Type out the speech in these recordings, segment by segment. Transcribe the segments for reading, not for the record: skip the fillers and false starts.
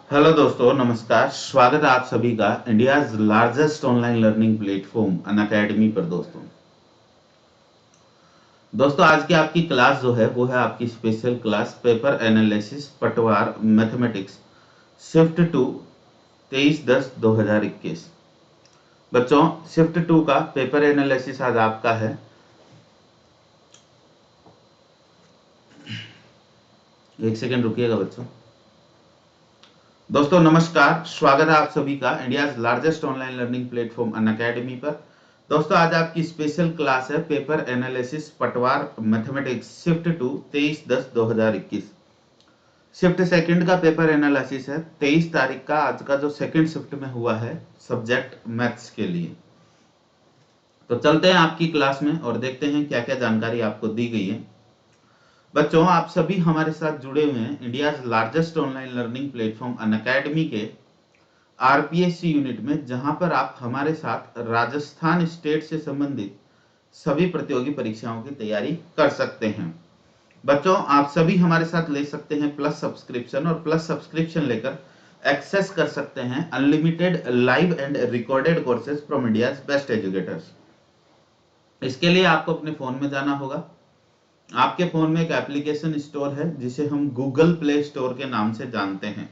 Hello दोस्तों, नमस्कार। स्वागत है आप सभी का India's largest online learning platform Unacademy पर। दोस्तों आज की आपकी क्लास जो है वो है आपकी special class paper analysis Patwar mathematics shift two 23/10/2021। बच्चों, शिफ्ट टू का पेपर एनालिसिस आज आपका है। एक सेकेंड रुकिएगा बच्चों। दोस्तों नमस्कार, स्वागत है आप सभी का India's largest online learning platform Unacademy पर। दोस्तों आज आपकी स्पेशल क्लास है paper analysis Patwar mathematics shift two 23/10/2021। Shift second का पेपर एनालिसिस है 23 तारीख का। आज का जो सेकंड शिफ्ट में हुआ है सब्जेक्ट मैथ्स के लिए। तो चलते हैं आपकी क्लास में और देखते हैं क्या क्या जानकारी आपको दी गई है। बच्चों आप सभी हमारे साथ जुड़े हुए हैं India's largest online learning platform Unacademy के आरपीएससी यूनिट में, जहां पर आप हमारे साथ राजस्थान स्टेट से संबंधित सभी प्रतियोगी परीक्षाओं की तैयारी कर सकते हैं। बच्चों आप सभी हमारे साथ ले सकते हैं प्लस सब्सक्रिप्शन, और प्लस सब्सक्रिप्शन लेकर एक्सेस कर सकते हैं unlimited live and recorded courses from India's best educators. इसके लिए आपको अपने फोन में जाना होगा। आपके फोन में एक एप्लीकेशन स्टोर है जिसे हम गूगल प्ले स्टोर के नाम से जानते हैं।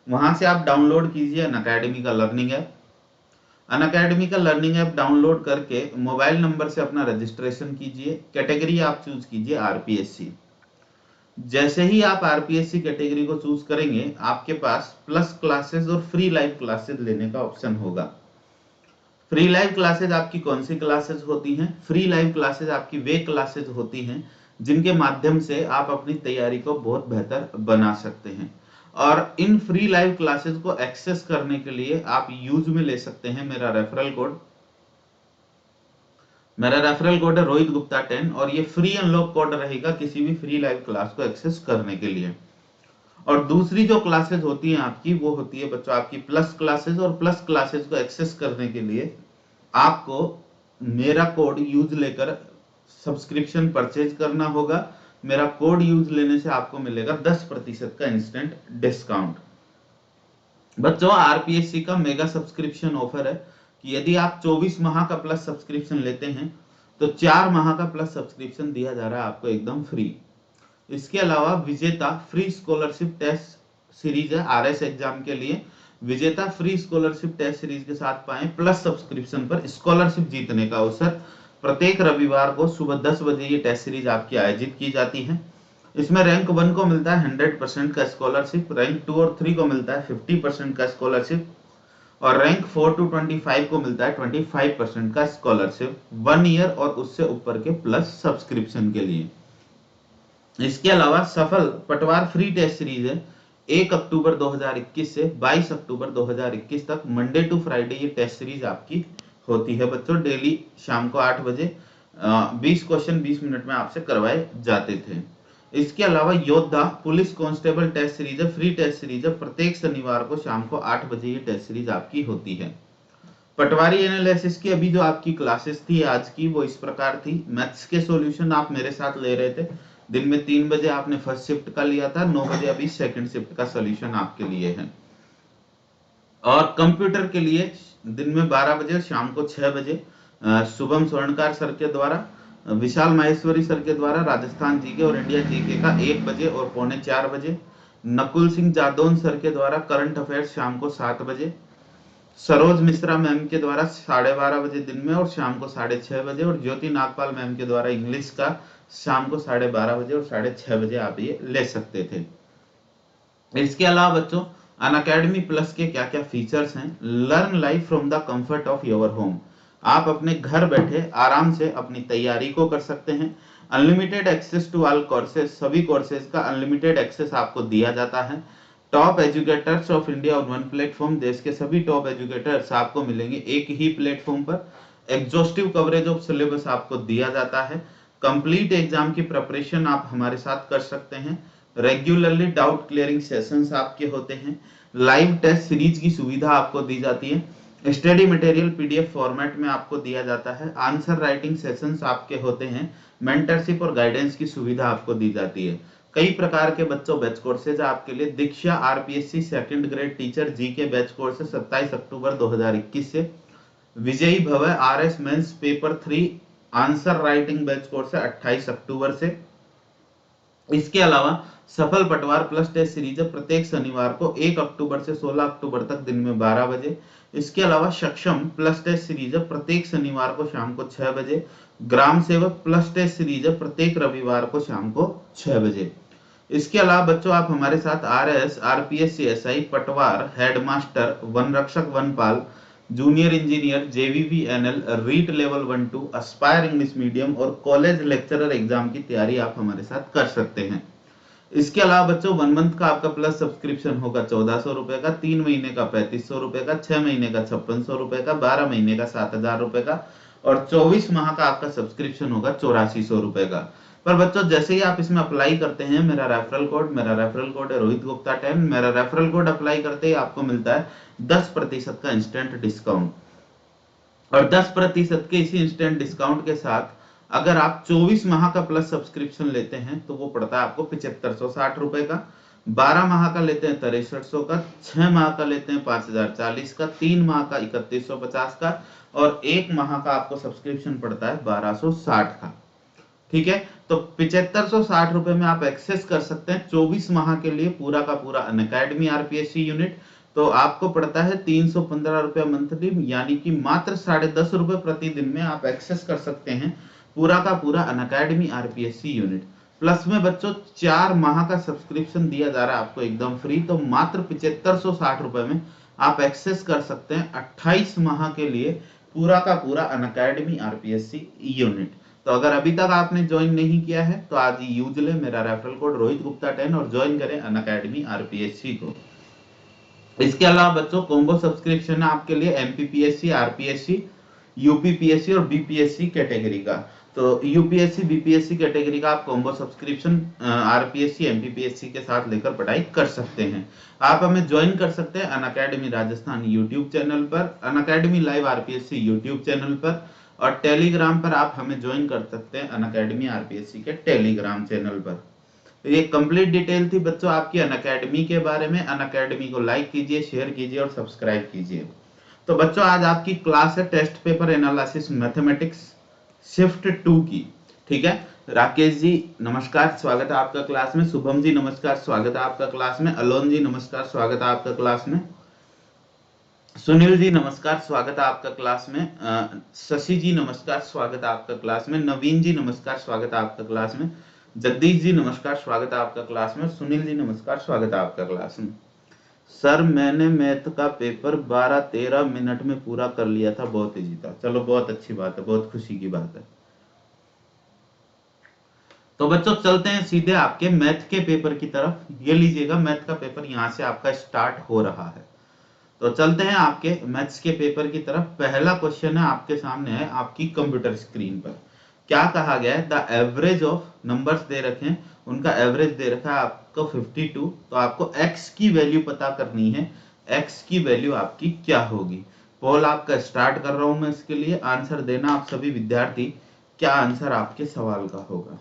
वहां से आप डाउनलोड कीजिए अनअकैडमी का लर्निंग ऐप। अनअकैडमी का लर्निंग ऐप डाउनलोड करके मोबाइल नंबर से अपना रजिस्ट्रेशन कीजिए। कैटेगरी आप चूज कीजिए आरपीएससी। जैसे ही आप आरपीएससी कैटेगरी को चूज करेंगे आपके पास प्लस क्लासेस और फ्री लाइव क्लासेस लेने का ऑप्शन होगा। फ्री लाइव क्लासेस आपकी कौन सी क्लासेस होती हैं? फ्री लाइव क्लासेस आपकी वे क्लासेस होती हैं जिनके माध्यम से आप अपनी तैयारी को बहुत बेहतर बना सकते हैं। और इन फ्री लाइव क्लासेस को एक्सेस करने के लिए आप यूज में ले सकते हैं मेरा रेफरल कोड। मेरा रेफरल कोड है रोहित गुप्ता 10, और ये फ्री अनलॉक कोड रहेगा किसी भी फ्री लाइव क्लास को एक्सेस करने के लिए। और दूसरी जो क्लासेस होती हैं आपकी, वो होती है बच्चों आपकी प्लस क्लासेस। और प्लस क्लासेस को एक्सेस करने के लिए आपको मेरा कोड यूज लेकर सब्सक्रिप्शन परचेज करना होगा। मेरा कोड यूज लेने से आपको मिलेगा 10% का इंस्टेंट डिस्काउंट। बच्चों आरपीएससी का मेगा सब्सक्रिप्शन ऑफर है कि यदि आप 24 माह का प्लस सब्सक्रिप्शन लेते हैं तो 4 माह का प्लस सब्सक्रिप्शन दिया जा रहा है आपको एकदम फ्री। इसके अलावा विजेता फ्री स्कॉलरशिप टेस्ट सीरीज है आरएस एग्जाम के लिए। विजेता फ्री स्कॉलरशिप टेस्ट सीरीज के साथ पाए प्लस सब्सक्रिप्शन पर स्कॉलरशिप जीतने का अवसर। प्रत्येक रविवार को सुबह 10 बजे ये टेस्ट सीरीज आपकी आयोजित की जाती है। इसमें रैंक 1 को मिलता है 100% का स्कॉलरशिप, रैंक 2 और 3 को मिलता है 50% का स्कॉलरशिप, और रैंक 4 to 25 को मिलता है 25% का स्कॉलरशिप 1 ईयर और उससे ऊपर के प्लस सब्सक्रिप्शन के लिए। इसके अलावा सफल पटवार फ्री टेस्ट सीरीज है 1 अक्टूबर 2021 से 22 अक्टूबर 2021 तक मंडे टू फ्राइडे ये टेस्ट सीरीज आपकी होती है बच्चों। डेली शाम को 8 बजे 20 क्वेश्चन 20 मिनट में आपसे करवाए जाते थे। इसके अलावा योद्धा पुलिस कांस्टेबल टेस्ट सीरीज है, फ्री टेस्ट सीरीज है। प्रत्येक शनिवार को शाम को 8 बजे ये टेस्ट सीरीज आपकी होती है। पटवारी एनालिसिस की अभी जो आपकी क्लासेस थी आज की, वो इस प्रकार थी। मैथ्स के सॉल्यूशन आप मेरे साथ ले रहे थे। दिन में 3 बजे आपने फर्स्ट शिफ्ट का लिया था, 9 बजे अभी सेकंड शिफ्ट का सॉल्यूशन आपके लिए है। और कंप्यूटर के लिए दिन में 12 बजे और शाम को 6 बजे शुभम स्वर्णकार सर के द्वारा, विशाल माहेश्वरी सर के द्वारा राजस्थान जीके और इंडिया जीके का 1 बजे और 3:45 बजे, नकुल सिंह जादौन सर के द्वारा करंट अफेयर्स शाम को 7 बजे, सरोज मिश्रा मैम के द्वारा 12:30 बजे दिन में और शाम को 6:30 बजे, और ज्योति नागपाल मैम के द्वारा इंग्लिश का शाम को 12:30 बजे और 6:30 बजे आप ये ले सकते थे। इसके अलावा बच्चों अनअकैडमी प्लस के क्या क्या फीचर्स हैं? Learn live from the comfort of your home. आप अपने घर बैठे आराम से अपनी तैयारी को कर सकते हैं। Unlimited access to all courses, सभी कोर्सेज का अनलिमिटेड एक्सेस आपको दिया जाता है। Top educators of India on one platform, देश के सभी टॉप एजुकेटर्स आपको मिलेंगे एक ही प्लेटफॉर्म पर। एग्जॉस्टिव कवरेज ऑफ सिलेबस आपको दिया जाता है। कंप्लीट एग्जाम की प्रिपरेशन आप हमारे साथ कर सकते हैं। रेगुलरली डाउट क्लियरिंग सेशंस आपके होते हैं। लाइव टेस्ट सीरीज की सुविधा आपको दी जाती है। स्टडी मटेरियल पीडीएफ फॉर्मेट में आपको दिया जाता है। आंसर राइटिंग सेशंस आपके होते हैं। मेंटरशिप और गाइडेंस की सुविधा आपको दी जाती है। कई प्रकार के बच्चों बैच कोर्सेज आपके लिए। Diksha RPSC second grade teacher जी के बैच कोर्स 27 अक्टूबर 2021 से। Vijayi Bhav RS mains paper 3 answer writing batch course है 28 अक्टूबर से। इसके अलावा सफल पटवार प्लस टेस्ट सीरीज प्रत्येक शनिवार को 1 अक्टूबर से 16 अक्टूबर तक दिन में 12 बजे। इसके अलावा सक्षम प्लस टेस्ट सीरीज प्रत्येक शनिवार को शाम को 6 बजे। ग्राम सेवक प्लस टेस्ट सीरीज प्रत्येक रविवार को शाम को 6 बजे। इसके अलावा बच्चों आप हमारे साथ आरएस आरपीएस सीएसआई पटवार हेडमास्टर वन रक्षक वनपाल junior engineer JVV NL REET level 1-2 aspire English medium और कॉलेज लेक्चरर एग्जाम की तैयारी आप हमारे साथ कर सकते हैं। इसके अलावा बच्चों 1 मंथ का आपका प्लस सब्सक्रिप्शन होगा 1400 रुपए का, 3 महीने का 3500 रुपए का, 6 महीने का 5600 रुपए का, 12 महीने का 7000 रुपए का और 24 माह का आपका सब्सक्रिप्शन होगा 8400 रुपए का। पर बच्चों जैसे ही आप इसमें अप्लाई करते हैं मेरा रेफरल कोड है रोहित गुप्ता 10। मेरा रेफरल कोड अप्लाई करते ही आपको मिलता है 10% का इंस्टेंट डिस्काउंट। और 10% के इसी इंस्टेंट डिस्काउंट के साथ अगर आप 24 माह का प्लस सब्सक्रिप्शन लेते हैं तो वो पड़ता है आपको 7560 रुपए का। 12 माह का लेते हैं 6300 का, 6 माह का लेते हैं 5040 का, 3 माह का 3150 का और 1 माह का आपको सब्सक्रिप्शन पड़ता है 1260 का। ठीक है, तो 7560 रुपए में आप एक्सेस कर सकते हैं 24 माह के लिए पूरा का पूरा अनअकैडमी आरपीएससी यूनिट। तो आपको पड़ता है 315 रुपया मंथली, यानी कि मात्र 10.5 रुपए प्रतिदिन में आप एक्सेस कर सकते हैं पूरा का पूरा अनअकैडमी आरपीएससी यूनिट। प्लस में बच्चों 4 माह का सब्सक्रिप्शन दिया जा रहा है आपको एकदम फ्री। तो मात्र 7560 रुपए में आप एक्सेस कर सकते हैं 28 माह के लिए पूरा का पूरा अनअकैडमी आरपीएससी यूनिट। तो अगर अभी तक आपने ज्वाइन नहीं किया है तो आज ही यूज ले मेरा रेफरल कोड रोहित गुप्ता 10 और ज्वाइन करें अनअकैडमी आरपीएससी को। इसके अलावा बच्चों कॉम्बो सब्सक्रिप्शन है आपके लिए एमपीपीएससी आरपीएससी यूपीपीएससी और बीपीएससी कैटेगरी का। तो यूपीएससी बीपीएससी कैटेगरी का आप कॉम्बो सब्सक्रिप्शन आरपीएससी एमपीपीएससी के साथ लेकर पढ़ाई कर सकते हैं। आप हमें ज्वाइन कर सकते हैं अनअकैडमी राजस्थान यूट्यूब चैनल पर, Unacademy live RPSC YouTube channel पर और टेलीग्राम पर आप हमें ज्वाइन कर सकते हैं अनअकैडमी आरपीएससी के टेलीग्राम चैनल पर। ये कंप्लीट डिटेल थी बच्चों आपकी अनअकैडमी के बारे में। अनअकैडमी को लाइक कीजिए, शेयर कीजिए और सब्सक्राइब कीजिए। तो बच्चों आज आपकी क्लास है test paper analysis mathematics shift 2 की। ठीक है, राकेश जी नमस्कार, स्वागत है आपका क्लास में। शुभम जी नमस्कार, स्वागत है आपका क्लास में। अलोन जी नमस्कार, स्वागत है आपका क्लास में। सुनील जी नमस्कार, स्वागत है आपका क्लास में। शशि जी नमस्कार, स्वागत है आपका क्लास में। नवीन जी नमस्कार, स्वागत है आपका क्लास में। जगदीश जी नमस्कार, स्वागत है आपका क्लास में। सुनील जी नमस्कार, स्वागत है आपका क्लास में। सर मैंने मैथ का पेपर 12-13 मिनट में पूरा कर लिया था, बहुत इजी था। चलो बहुत अच्छी बात है, बहुत खुशी की बात है। तो बच्चों चलते हैं सीधे आपके मैथ के पेपर की तरफ। ये लीजिएगा मैथ का पेपर यहां से आपका स्टार्ट हो रहा है। तो चलते हैं आपके मैथ्स के पेपर की तरफ। पहला क्वेश्चन है आपके सामने है आपकी कंप्यूटर स्क्रीन पर। क्या कहा गया है, the average of numbers they रखे हैं, उनका एवरेज दे रखा है आपको 52। तो आपको x की वैल्यू पता करनी है, x की वैल्यू आपकी क्या होगी। पोल आपका स्टार्ट कर रहा हूं मैं, इसके लिए आंसर देना आप सभी विद्यार्थी। क्या आंसर आपके सवाल का होगा।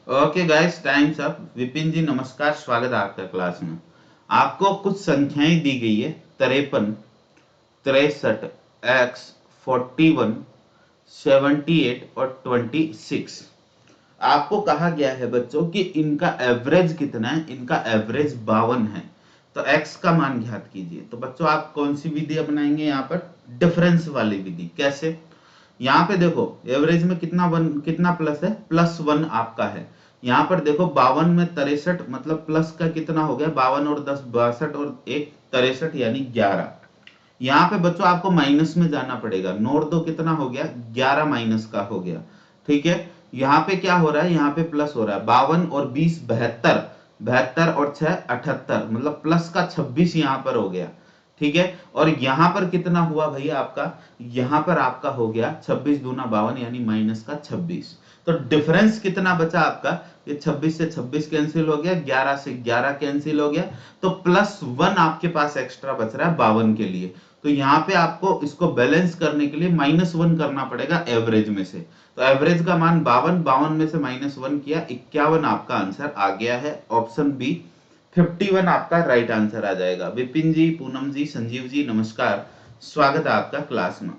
Okay guys, times up. Vipin ji नमस्कार, स्वागत है आपका क्लास में। आपको कुछ संख्याएं दी गई है 53, 63, x, 41, 78 और 26। आपको कहा गया है बच्चों कि इनका एवरेज कितना है, इनका एवरेज 52 है। तो x का मान ज्ञात कीजिए। तो बच्चों आप कौन सी विधि अपनाएंगे यहाँ पर, डिफरेंस वाली विधि। कैसे, यहाँ पे देखो एवरेज में कितना प्लस है, +1 आपका है। यहाँ पर देखो 52 में 63, मतलब प्लस का कितना हो गया, 52 और 10 62 और 1 63 यानी 11। यहाँ पे बच्चों आपको माइनस में जाना पड़ेगा, नोट दो कितना हो गया, 11 माइनस का हो गया। ठीक है, यहाँ पे क्या हो रहा है, यहाँ पे प्लस हो रहा है, 52 और 20 72, 72 और 6 78, मतलब प्लस का 26 यहाँ पर हो गया। ठीक है, और यहाँ पर कितना हुआ भैया आपका, यहाँ पर आपका हो गया 26 दूना 52 यानी माइनस का 26। तो डिफरेंस कितना बचा आपका, ये 26 से 26 कैंसिल हो गया, 11 से 11 कैंसिल हो गया, तो +1 आपके पास एक्स्ट्रा बच रहा है 52 के लिए। तो यहाँ पे आपको इसको बैलेंस करने के लिए -1 करना पड़ेगा एवरेज में से। तो एवरेज का मान 52, 52 में से -1 किया, 51 आपका आंसर आ गया है। ऑप्शन बी 51 आपका राइट आंसर आ जाएगा। विपिन जी, पूनम जी, संजीव जी नमस्कार, स्वागत है आपका क्लास में।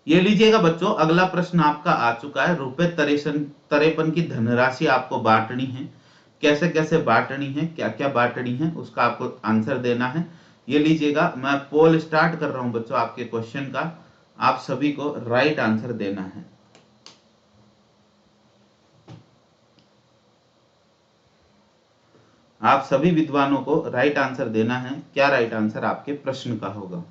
ये लीजिएगा बच्चों, अगला प्रश्न आपका आ चुका है। रुपए 53 की धनराशि आपको बांटनी है। कैसे कैसे बांटनी है, क्या क्या बांटनी है, उसका आपको आंसर देना है। ये लीजिएगा, मैं पोल स्टार्ट कर रहा हूं बच्चों आपके क्वेश्चन का, आप सभी को राइट आंसर देना है। आप सभी विद्वानों को राइट आंसर देना है। क्या राइट आंसर आपके प्रश्न का होगा।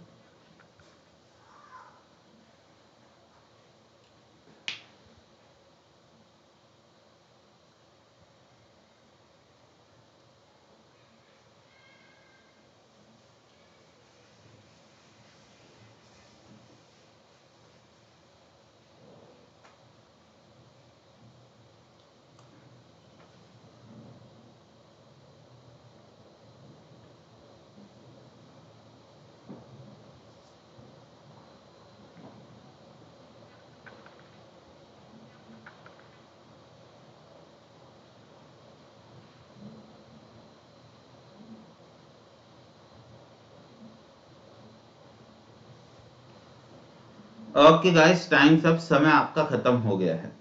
ओके गाइस, टाइम सब, समय आपका खत्म हो गया है।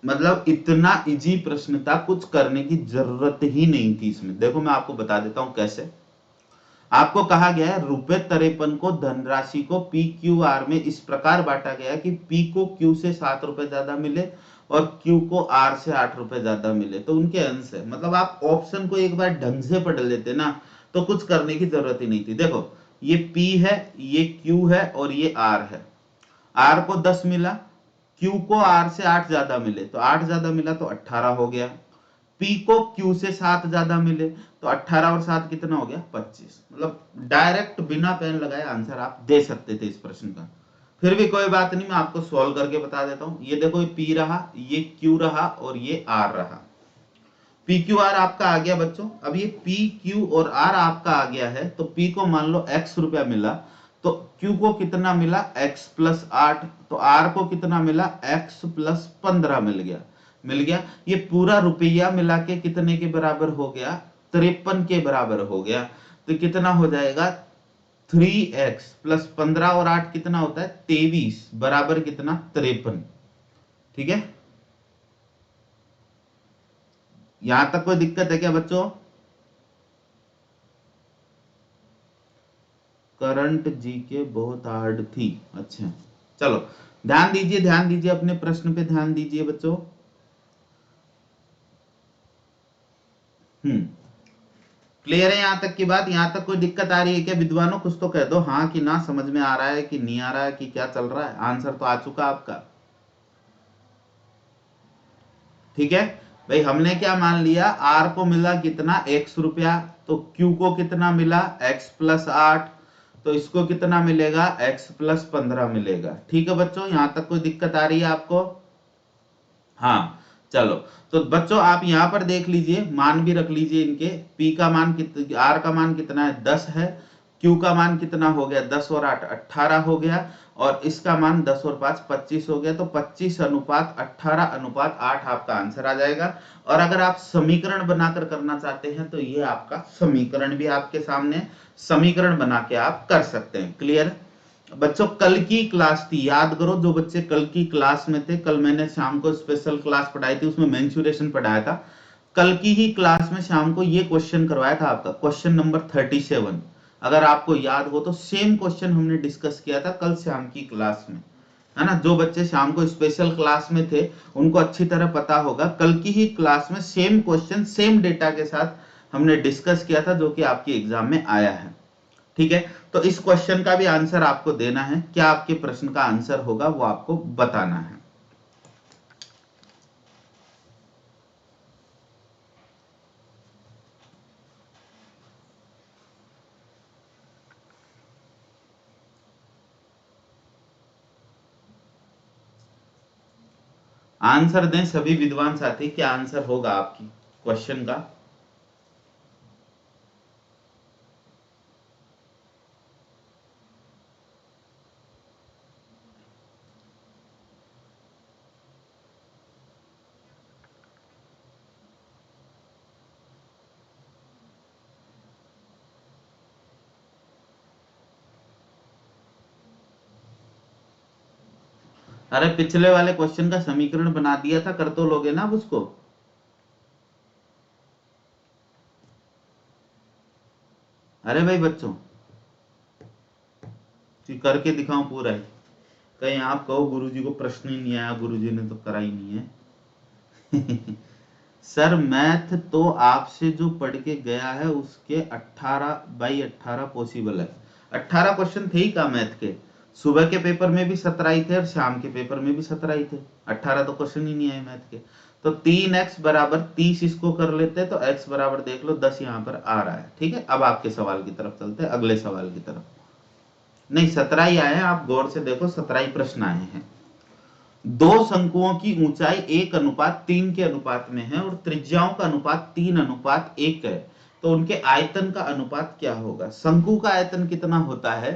मतलब इतना इजी प्रश्न था, कुछ करने की जरूरत ही नहीं थी इसमें। देखो मैं आपको बता देता हूं कैसे। आपको कहा गया है ₹53 को धनराशि को पी क्यू आर में इस प्रकार बांटा गया है कि पी को क्यू से 7 रुपए ज्यादा मिले और क्यू को आर से 8 रुपए ज्यादा मिले, तो उनके अंश है। मतलब आप ऑप्शन को एक बार ढंग से पढ़ लेते ना, तो कुछ करने की जरूरत ही नहीं थी। देखो ये पी है, ये क्यू है और ये आर है। आर को 10 मिला, क्यू को आर से 8 ज्यादा मिले, तो 8 ज्यादा मिला तो 18 हो गया। पी को क्यू से 7 ज्यादा मिले, तो 18 और 7 कितना हो गया, 25। मतलब डायरेक्ट बिना पेन लगाए आंसर आप दे सकते थे इस प्रश्न का। फिर भी कोई बात नहीं, मैं आपको सॉल्व करके बता देता हूं। ये देखो, ये पी रहा, ये क्यू रहा और ये आर रहा। पी क्यू आर आपका आ गया बच्चों। अब ये पी क्यू और आर आपका आ गया है, तो पी को मान लो x रुपया मिला, तो क्यू को कितना मिला, x + 8, तो आर को कितना मिला, x + 15 मिल गया। ये पूरा रुपया मिला के कितने के बराबर हो गया, 53 के बराबर हो गया। तो कितना हो जाएगा, 3x + 15 और 8 कितना होता है, 23, बराबर कितना, 53। ठीक है, यहां तक कोई दिक्कत है क्या बच्चों। करंट जीके बहुत हार्ड थी, अच्छा चलो ध्यान दीजिए, ध्यान दीजिए, अपने प्रश्न पे ध्यान दीजिए बच्चों। क्लियर है यहां तक की बात, यहां तक कोई दिक्कत आ रही है क्या विद्वानों, कुछ तो कह दो, हाँ कि ना, समझ में आ रहा है कि नहीं आ रहा है, कि क्या चल रहा है। आंसर तो आ चुका आपका। ठीक है भाई, हमने क्या मान लिया, आर को मिला कितना, x रुपया, तो क्यू को कितना मिला, x + 8, तो इसको कितना मिलेगा, x + 15 मिलेगा। ठीक है बच्चों, यहां तक कोई दिक्कत आ रही है आपको। हाँ चलो, तो बच्चों आप यहां पर देख लीजिए, मान भी रख लीजिए इनके। p का मान r का मान कितना है, 10 है। q का मान कितना हो गया, 10 और 8 18 हो गया। और इसका मान 10 और 5 25 हो गया। तो 25:18:8 आपका आंसर आ जाएगा। और अगर आप समीकरण बनाकर करना चाहते हैं, तो ये आपका समीकरण भी आपके सामने, समीकरण बना के आप कर सकते हैं। क्लियर बच्चों, कल की क्लास थी, याद करो जो बच्चे कल की क्लास में थे, कल मैंने शाम को स्पेशल क्लास पढ़ाई थी, उसमें मेंसुरेशन पढ़ाया था। कल की ही क्लास में शाम को ये क्वेश्चन करवाया था आपका, क्वेश्चन नंबर 37। अगर आपको याद हो तो सेम क्वेश्चन हमने डिस्कस किया था कल शाम की क्लास में, है ना। जो बच्चे शाम को स्पेशल क्लास में थे उनको अच्छी तरह पता होगा, कल की ही क्लास में सेम क्वेश्चन सेम डेटा के साथ हमने डिस्कस किया था, जो कि आपके एग्जाम में आया है। ठीक है, तो इस क्वेश्चन का भी आंसर आपको देना है। क्या आपके प्रश्न का आंसर होगा वो आपको बताना है। आंसर दें सभी विद्वान साथी, क्या आंसर होगा आपकी क्वेश्चन का। अरे पिछले वाले क्वेश्चन का समीकरण बना दिया था, कर तो लोगे ना आप उसको। अरे भाई बच्चों, करके दिखाऊं पूरा ही, कहीं आप कहो गुरुजी को प्रश्न ही नहीं आया, गुरुजी ने तो करा ही नहीं है। सर मैथ तो आपसे जो पढ़ के गया है उसके 18/18 पॉसिबल है। 18 क्वेश्चन थे ही का मैथ के, सुबह के पेपर में भी 17 ही थे और शाम के पेपर में भी 17 ही थे। 18 तो क्वेश्चन ही नहीं आए मैथ के। तो 3x बराबर 30 इसको कर लेते हैं, तो x बराबर देख लो 10 यहाँ पर आ रहा है। ठीक है, अब आपके सवाल की तरफ चलते हैं, अगले सवाल की तरफ। नहीं 17 ही आए हैं, आप गौर से देखो 17 ही प्रश्न आए हैं। दो शंकुओं की ऊंचाई 1:3 के अनुपात में है और त्रिज्याओं का अनुपात 3:1 है, तो उनके आयतन का अनुपात क्या होगा। शंकु का आयतन कितना होता है,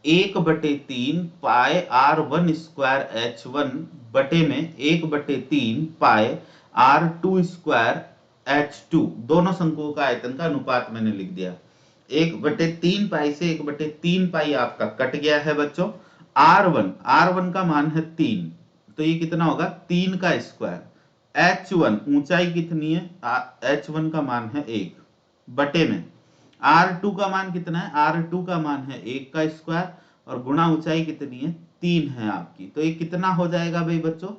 1/3 पाई r1² h1 बटे में 1/3 पाई r2² h2। दोनों शंकुओं का आयतन का अनुपात मैंने लिख दिया। 1/3 पाई से 1/3 पाई आपका कट गया है बच्चों। r1 का मान है 3, तो ये कितना होगा 3 का स्क्वायर। h1 ऊंचाई कितनी है, h1 का मान है 1 बटे में r2 का मान कितना है, r2 का मान है 1 का स्क्वायर और गुणा ऊंचाई कितनी है 3 है आपकी। तो ये कितना हो जाएगा भाई बच्चों,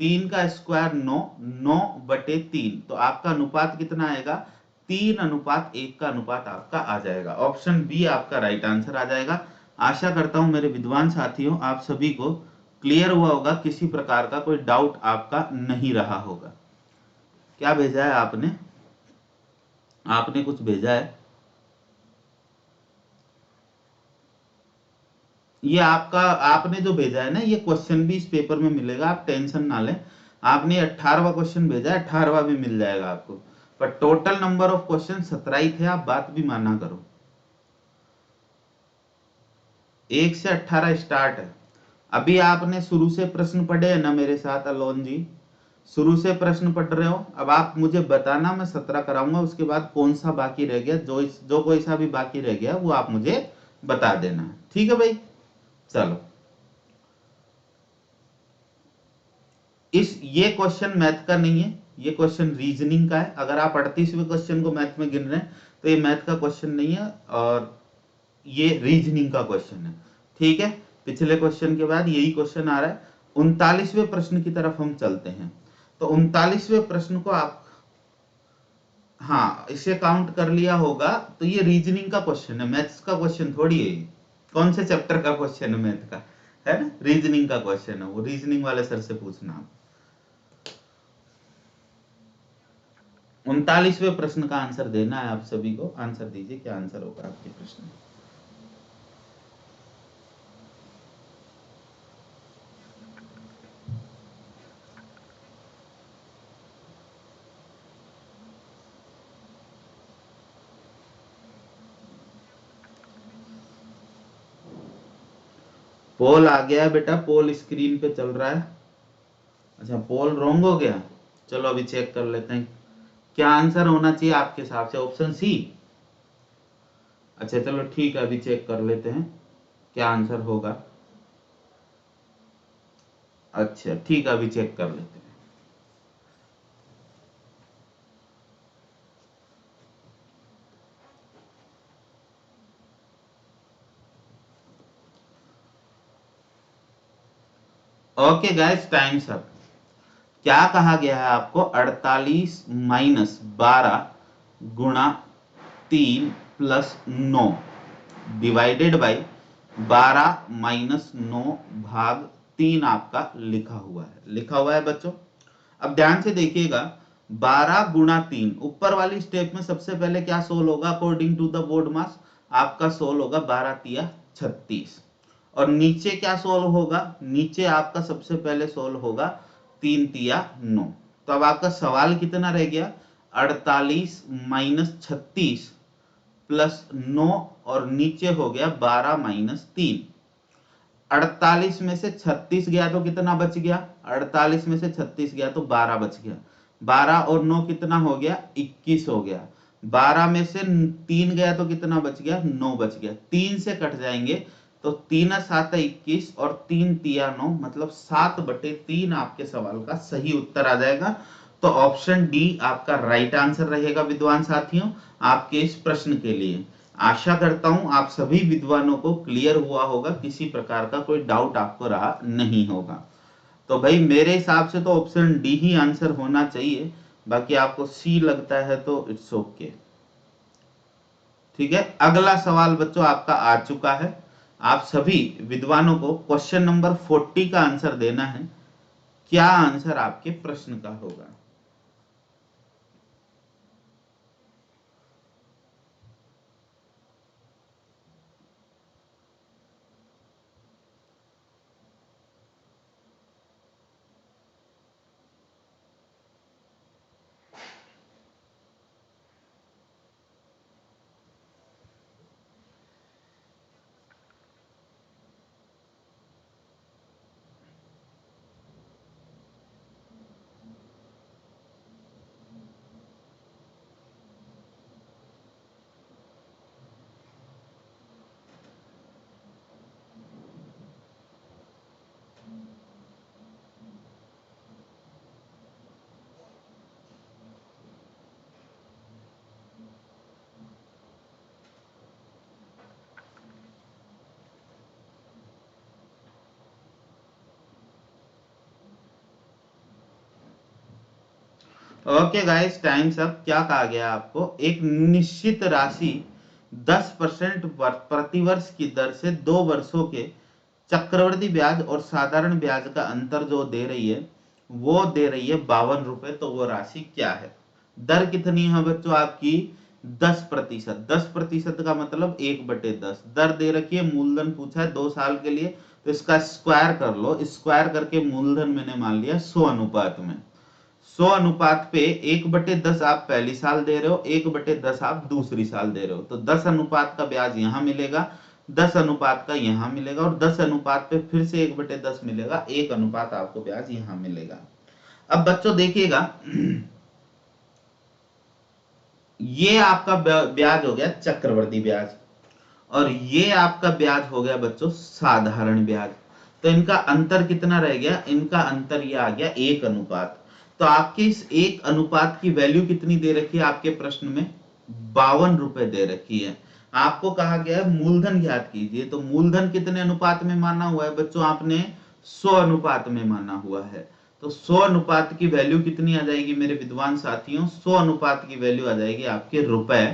3 का स्क्वायर 9, 9/3। तो आपका अनुपात कितना आएगा, 3:1 का अनुपात आपका आ जाएगा। ऑप्शन बी आपका राइट आंसर आ जाएगा। आशा करता हूं मेरे विद्वान साथियों आप सभी को क्लियर हुआ होगा, किसी प्रकार का कोई डाउट आपका नहीं रहा होगा। क्या भेजा है आपने, आपने कुछ भेजा है। ये आपका, आपने जो भेजा है ना, ये क्वेश्चन भी इस पेपर में मिलेगा, आप टेंशन ना लें। आपने 18वां क्वेश्चन भेजा है, 18वां भी मिल जाएगा आपको, पर टोटल नंबर ऑफ क्वेश्चन 17 ही थे, आप बात भी माना करो। 1 से 18 स्टार्ट है। अभी आपने शुरू से प्रश्न पढ़े हैं ना मेरे साथ अलोन जी, शुरू से प्रश्न पढ़ रहे हो। अब आप मुझे बताना, मैं 17 कराऊंगा, उसके बाद कौन सा बाकी रह गया, जो कोई सा भी बाकी रह गया वो आप मुझे बता देना। ठीक है भाई, चलो। ये क्वेश्चन मैथ का नहीं है, ये क्वेश्चन रीजनिंग का है। अगर आप 38वें क्वेश्चन को मैथ में गिन रहे हैं तो ये मैथ का क्वेश्चन नहीं है और ये रीजनिंग का क्वेश्चन है। ठीक है, पिछले क्वेश्चन के बाद यही क्वेश्चन आ रहा है। 39वें प्रश्न की तरफ हम चलते हैं। तो 39वें प्रश्न को आप, हाँ इसे काउंट कर लिया होगा, तो ये रीजनिंग का क्वेश्चन है, मैथ्स का क्वेश्चन थोड़ी है ये। कौन से चैप्टर का क्वेश्चन है मैथ का, है ना, रीजनिंग का क्वेश्चन है वो, रीजनिंग वाले सर से पूछना आप। 39वें प्रश्न का आंसर देना है आप सभी को। आंसर दीजिए, क्या आंसर होगा आपके प्रश्न। पोल आ गया बेटा, पोल स्क्रीन पे चल रहा है। अच्छा पोल रॉन्ग हो गया, चलो अभी चेक कर लेते हैं। क्या आंसर होना चाहिए आपके हिसाब से, ऑप्शन सी। अच्छा चलो ठीक है, अभी चेक कर लेते हैं क्या आंसर होगा। अच्छा ठीक है, अभी चेक कर लेते हैं। Okay guys, times up. क्या कहा गया है आपको? 48 माइनस 12 गुणा 3 प्लस 9 डिवाइडेड बाई 12 माइनस 9 भाग 3 आपका लिखा हुआ है बच्चों। अब ध्यान से देखिएगा, 12 गुणा 3 ऊपर वाली स्टेप में सबसे पहले क्या सोल्व होगा अकॉर्डिंग टू द बोर्ड मास? आपका सोल्व होगा 12 तिया 36। और नीचे क्या सोल्व होगा? नीचे आपका सबसे पहले सोल्व होगा 3 तिया 9। तो अब आपका सवाल कितना रह गया? 48 माइनस 36 प्लस 9 और नीचे हो गया 12 माइनस 3। 48 में से 36 गया तो कितना बच गया? 48 में से 36 गया तो 12 बच गया। 12 और 9 कितना हो गया? 21 हो गया। 12 में से 3 गया तो कितना बच गया? 9 बच गया। 3 से कट जाएंगे तो 3 7 21 और 3 तिया 9, मतलब 7/3 आपके सवाल का सही उत्तर आ जाएगा। तो ऑप्शन डी आपका राइट आंसर रहेगा विद्वान साथियों आपके इस प्रश्न के लिए। आशा करता हूं आप सभी विद्वानों को क्लियर हुआ होगा, किसी प्रकार का कोई डाउट आपको रहा नहीं होगा। तो भाई मेरे हिसाब से तो ऑप्शन डी ही आंसर होना चाहिए, बाकी आपको सी लगता है तो इट्स ओके। ठीक है, अगला सवाल बच्चों आपका आ चुका है। आप सभी विद्वानों को क्वेश्चन नंबर 40 का आंसर देना है। क्या आंसर आपके प्रश्न का होगा? Okay guys, times up. क्या कहा गया आपको? एक निश्चित राशि 10% प्रतिवर्ष की दर से 2 वर्षों के चक्रवृद्धि ब्याज और साधारण ब्याज का अंतर जो दे रही है, वो दे रही है 52 रुपए। तो वो राशि क्या है? दर कितनी है बच्चों आपकी? 10%। 10% का मतलब 1/10। दर दे रखी है, मूलधन पूछा है 2 साल के लिए, तो इसका स्क्वायर कर लो। स्क्वायर करके मूलधन मैंने मान लिया 100 अनुपात में। 100 अनुपात पे 1/10 आप पहली साल दे रहे हो, 1/10 आप दूसरी साल दे रहे हो, तो 10 अनुपात का ब्याज यहां मिलेगा, 10 अनुपात का यहां मिलेगा, और 10 अनुपात पे फिर से 1/10 मिलेगा, 1 अनुपात आपको ब्याज यहां मिलेगा। अब बच्चों देखिएगा, ये आपका ब्याज हो गया चक्रवृद्धि ब्याज, और ये आपका ब्याज हो गया बच्चों साधारण ब्याज। तो इनका अंतर कितना रह गया? इनका अंतर ये आ गया 1 अनुपात। तो आपके इस 1 अनुपात की वैल्यू कितनी दे रखी है आपके प्रश्न में? 52 रुपए दे रखी है। आपको कहा गया है मूलधन ज्ञात कीजिए, तो मूलधन कितने अनुपात में माना हुआ है बच्चों? आपने 100 अनुपात में माना हुआ है। तो 100 अनुपात की वैल्यू कितनी आ जाएगी मेरे विद्वान साथियों? 100 अनुपात की वैल्यू आ जाएगी आपके रुपए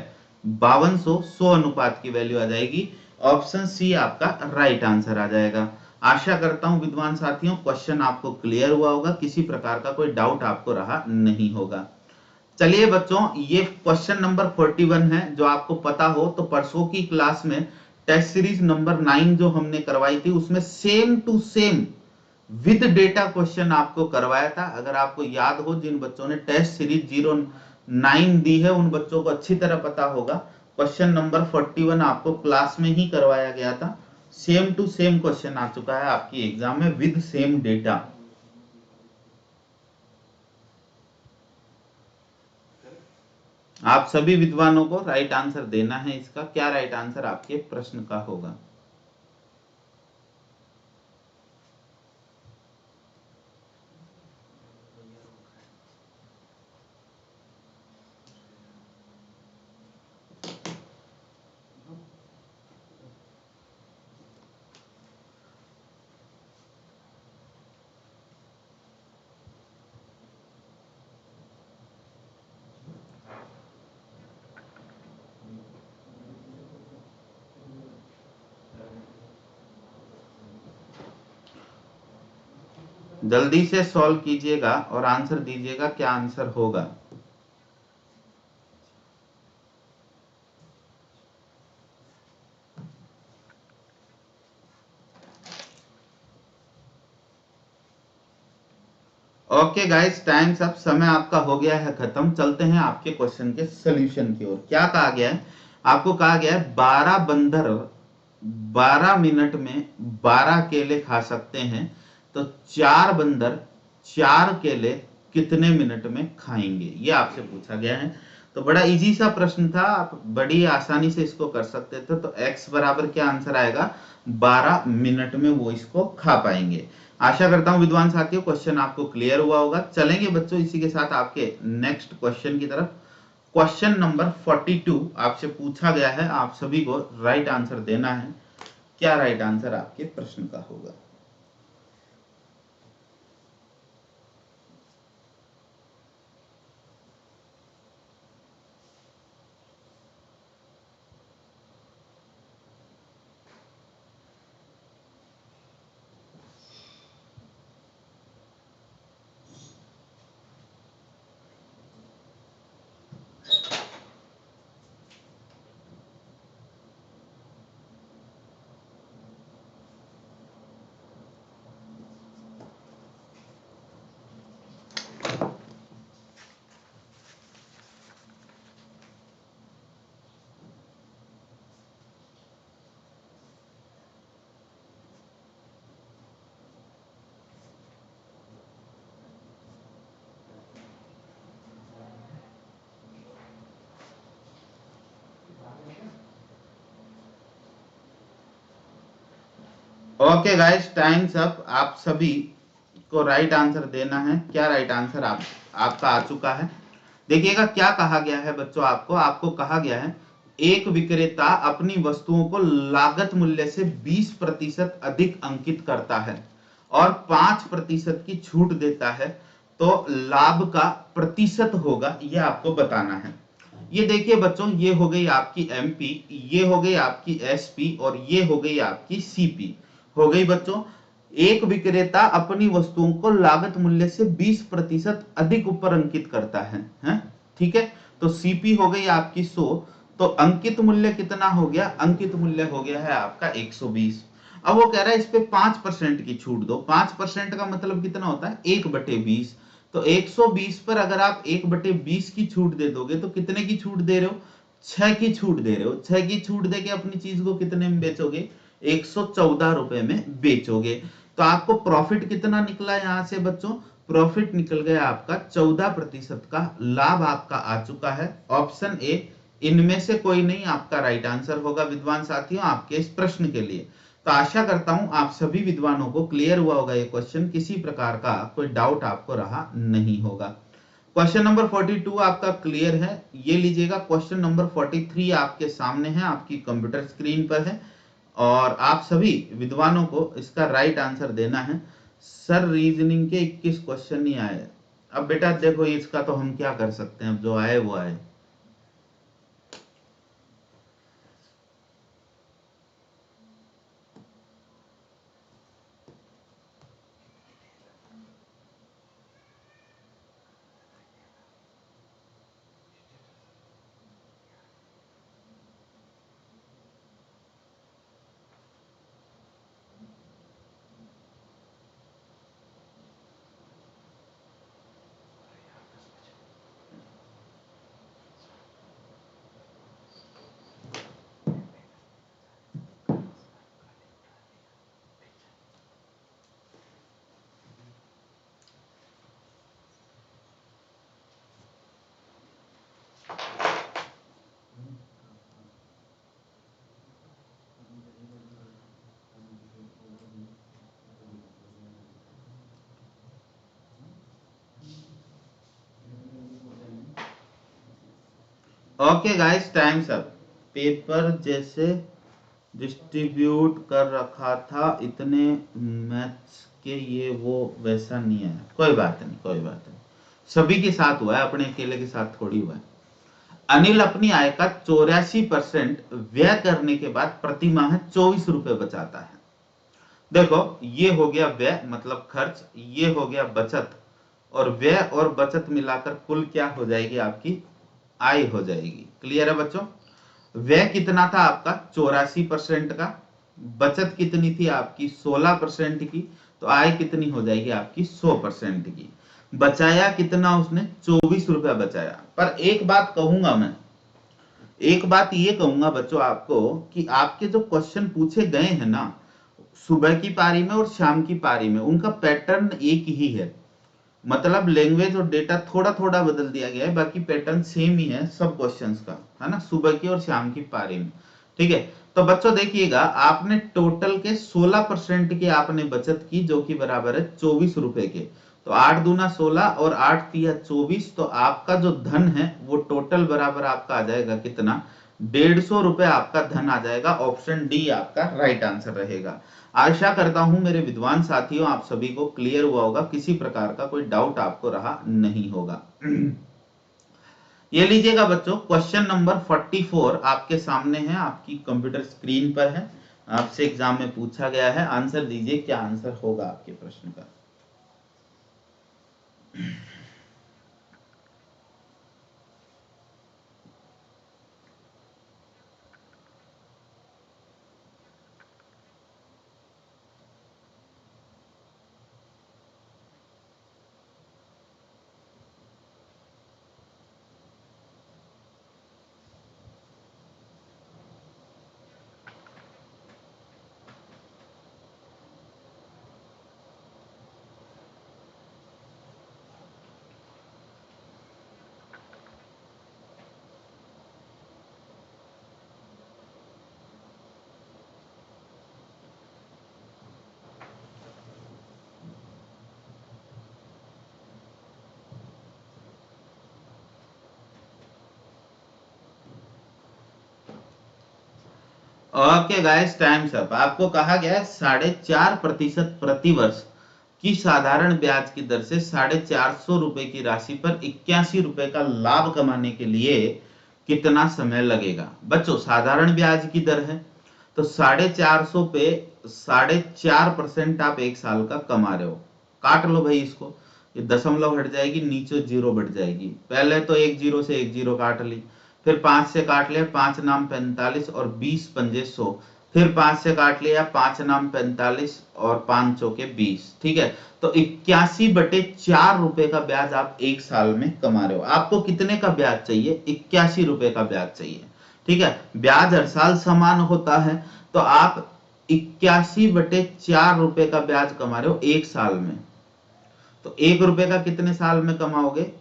5200। 100 अनुपात की वैल्यू आ जाएगी। ऑप्शन सी आपका राइट आंसर आ जाएगा। आशा करता हूं विद्वान साथियों क्वेश्चन आपको क्लियर हुआ होगा, किसी प्रकार का कोई डाउट आपको रहा नहीं होगा। चलिए बच्चों, ये क्वेश्चन नंबर 41 है। जो आपको पता हो तो परसों की क्लास में टेस्ट सीरीज नंबर 9 जो हमने करवाई थी, उसमें same to same with data question आपको करवाया था। अगर आपको याद हो, जिन बच्चों ने टेस्ट सीरीज 09 दी है उन बच्चों को अच्छी तरह पता होगा। क्वेश्चन नंबर 41 आपको क्लास में ही करवाया गया था। सेम टू सेम क्वेश्चन आ चुका है आपकी एग्जाम में विद सेम डेटा। आप सभी विद्वानों को राइट आंसर देना है। इसका क्या राइट आंसर आपके प्रश्न का होगा? जल्दी से सॉल्व कीजिएगा और आंसर दीजिएगा क्या आंसर होगा। ओके गाइस, टाइम्स अप, समय आपका हो गया है खत्म। चलते हैं आपके क्वेश्चन के सॉल्यूशन की ओर। क्या कहा गया है? आपको कहा गया है 12 बंदर 12 मिनट में 12 केले खा सकते हैं, तो 4 बंदर 4 केले कितने मिनट में खाएंगे, ये आपसे पूछा गया है। तो बड़ा इजी सा प्रश्न था, आप बड़ी आसानी से इसको कर सकते थे। तो x बराबर क्या आंसर आएगा, 12 मिनट में वो इसको खा पाएंगे। आशा करता हूं विद्वान साथियों क्वेश्चन आपको क्लियर हुआ होगा। चलेंगे बच्चों इसी के साथ आपके नेक्स्ट क्वेश्चन की तरफ। क्वेश्चन नंबर 42 आपसे पूछा गया है, आप सभी को राइट आंसर देना है। क्या राइट आंसर आपके प्रश्न का होगा? Okay guys, times up. आप सभी को राइट आंसर देना है। क्या राइट आंसर आपका आ चुका है? देखिएगा क्या कहा गया है बच्चों, आपको कहा गया है एक विक्रेता अपनी वस्तुओं को लागत मूल्य से 20% अधिक अंकित करता है और 5% की छूट देता है, तो लाभ का प्रतिशत होगा, ये आपको बताना है। ये देखिए बच्चों, ये हो गई आपकी एमपी, ये हो गई आपकी एसपी और ये हो गई आपकी सीपी। हो गई बच्चों। एक विक्रेता अपनी वस्तुओं को लागत मूल्य से 20% अधिक ऊपर अंकित करता है? ठीक है। तो सीपी हो गई आपकी 100, तो अंकित मूल्य कितना हो गया? अंकित मूल्य हो गया है आपका 120। अब वो कह रहा है इस पे 5% की छूट दो। 5% का मतलब कितना होता है? 1/20। तो 120 पर अगर आप 1/20 की छूट दे दोगे तो कितने की छूट दे रहे हो? 6 की छूट दे रहे हो। 6 की छूट देके अपनी चीज को कितने में बेचोगे? 114 रुपए में बेचोगे। तो आपको प्रॉफिट कितना निकला यहां से बच्चों? प्रॉफिट निकल गया आपका 14% का लाभ आपका आ चुका है। ऑप्शन ए इनमें से कोई नहीं आपका राइट आंसर होगा विद्वान साथियों आपके इस प्रश्न के लिए। तो आशा करता हूं आप सभी विद्वानों को क्लियर हुआ होगा ये क्वेश्चन, किसी प्रकार का कोई डाउट आपको रहा नहीं होगा। क्वेश्चन नंबर 42 आपका क्लियर है। ये लीजिएगा, क्वेश्चन नंबर 43 आपके सामने है, आपकी कंप्यूटर स्क्रीन पर है और आप सभी विद्वानों को इसका राइट आंसर देना है। सर रीजनिंग के 21 क्वेश्चन नहीं आए। अब बेटा देखो इसका तो हम क्या कर सकते हैं, अब जो आए वो आए। Okay guys, times up. Paper जैसे डिस्ट्रीब्यूट कर रखा था इतने मैथ्स के, ये वो वैसा नहीं है। कोई बात नहीं, कोई बात नहीं, सभी के साथ हुआ है, अपने अकेले के साथ थोड़ी हुआ है। अनिल अपनी आय का 84% व्यय करने के बाद प्रति माह 24 रुपए बचाता है। देखो ये हो गया व्यय मतलब खर्च, ये हो गया बचत, और व्यय और बचत मिलाकर कुल क्या हो जाएगी आपकी आय हो जाएगी। क्लियर है बच्चों? व्यय कितना था आपका 84% का, बचत कितनी थी आपकी 16% की, तो आय कितनी हो जाएगी आपकी 100% की। बचाया कितना उसने 24 रुपया बचाया। पर एक बात कहूंगा मैं, एक बात ये कहूंगा बच्चों आपको कि आपके जो क्वेश्चन पूछे गए हैं ना सुबह की पारी में और शाम की पारी में, उनका पैटर्न एक ही है। मतलब लैंग्वेज और डेटा थोड़ा थोड़ा बदल दिया गया है, बाकी पैटर्न सेम ही है सब क्वेश्चंस का, है ना, सुबह की और शाम की पारी में। ठीक है, तो बच्चों देखिएगा आपने टोटल के 16% की आपने बचत की जो कि बराबर है 24 रुपए के। तो 8 दूना 16 और 8 तिया 24, तो आपका जो धन है वो टोटल बराबर आपका आ जाएगा कितना 150 रुपए आपका धन आ जाएगा। ऑप्शन डी आपका राइट आंसर रहेगा। आशा करता हूं मेरे विद्वान साथियों आप सभी को क्लियर हुआ होगा, किसी प्रकार का कोई डाउट आपको रहा नहीं होगा। ये लीजिएगा बच्चों क्वेश्चन नंबर 44 आपके सामने है, आपकी कंप्यूटर स्क्रीन पर है, आपसे एग्जाम में पूछा गया है। आंसर दीजिए क्या आंसर होगा आपके प्रश्न का। Okay guys times up. आपको कहा गया है 4.5% प्रतिवर्ष की साधारण ब्याज की दर से 450 रुपए की राशि पर 81 रुपए का लाभ कमाने के लिए कितना समय लगेगा। बच्चों साधारण ब्याज की दर है, तो 450 पे 4.5% आप एक साल का कमा रहे हो। काट लो भाई इसको, ये दशमलव हट जाएगी, नीचे जीरो बढ़ जाएगी। पहले तो एक जीरो से एक जीरो काट ली, फिर 5 से काट लिया, 5 नाम 45 और 20 पंजे 100, फिर 5 से काट लिया, 5 नाम 45 और 5 चौके 20। ठीक है, तो 81/4 रुपए का ब्याज आप एक साल में कमा रहे हो। आपको कितने का ब्याज चाहिए? 81 रुपए का ब्याज चाहिए। ठीक है, ब्याज हर साल समान होता है, तो आप 81/4 रुपए का ब्याज कमा रहे हो एक साल में। तो 1 रुपए का कितने साल में कमाओगे?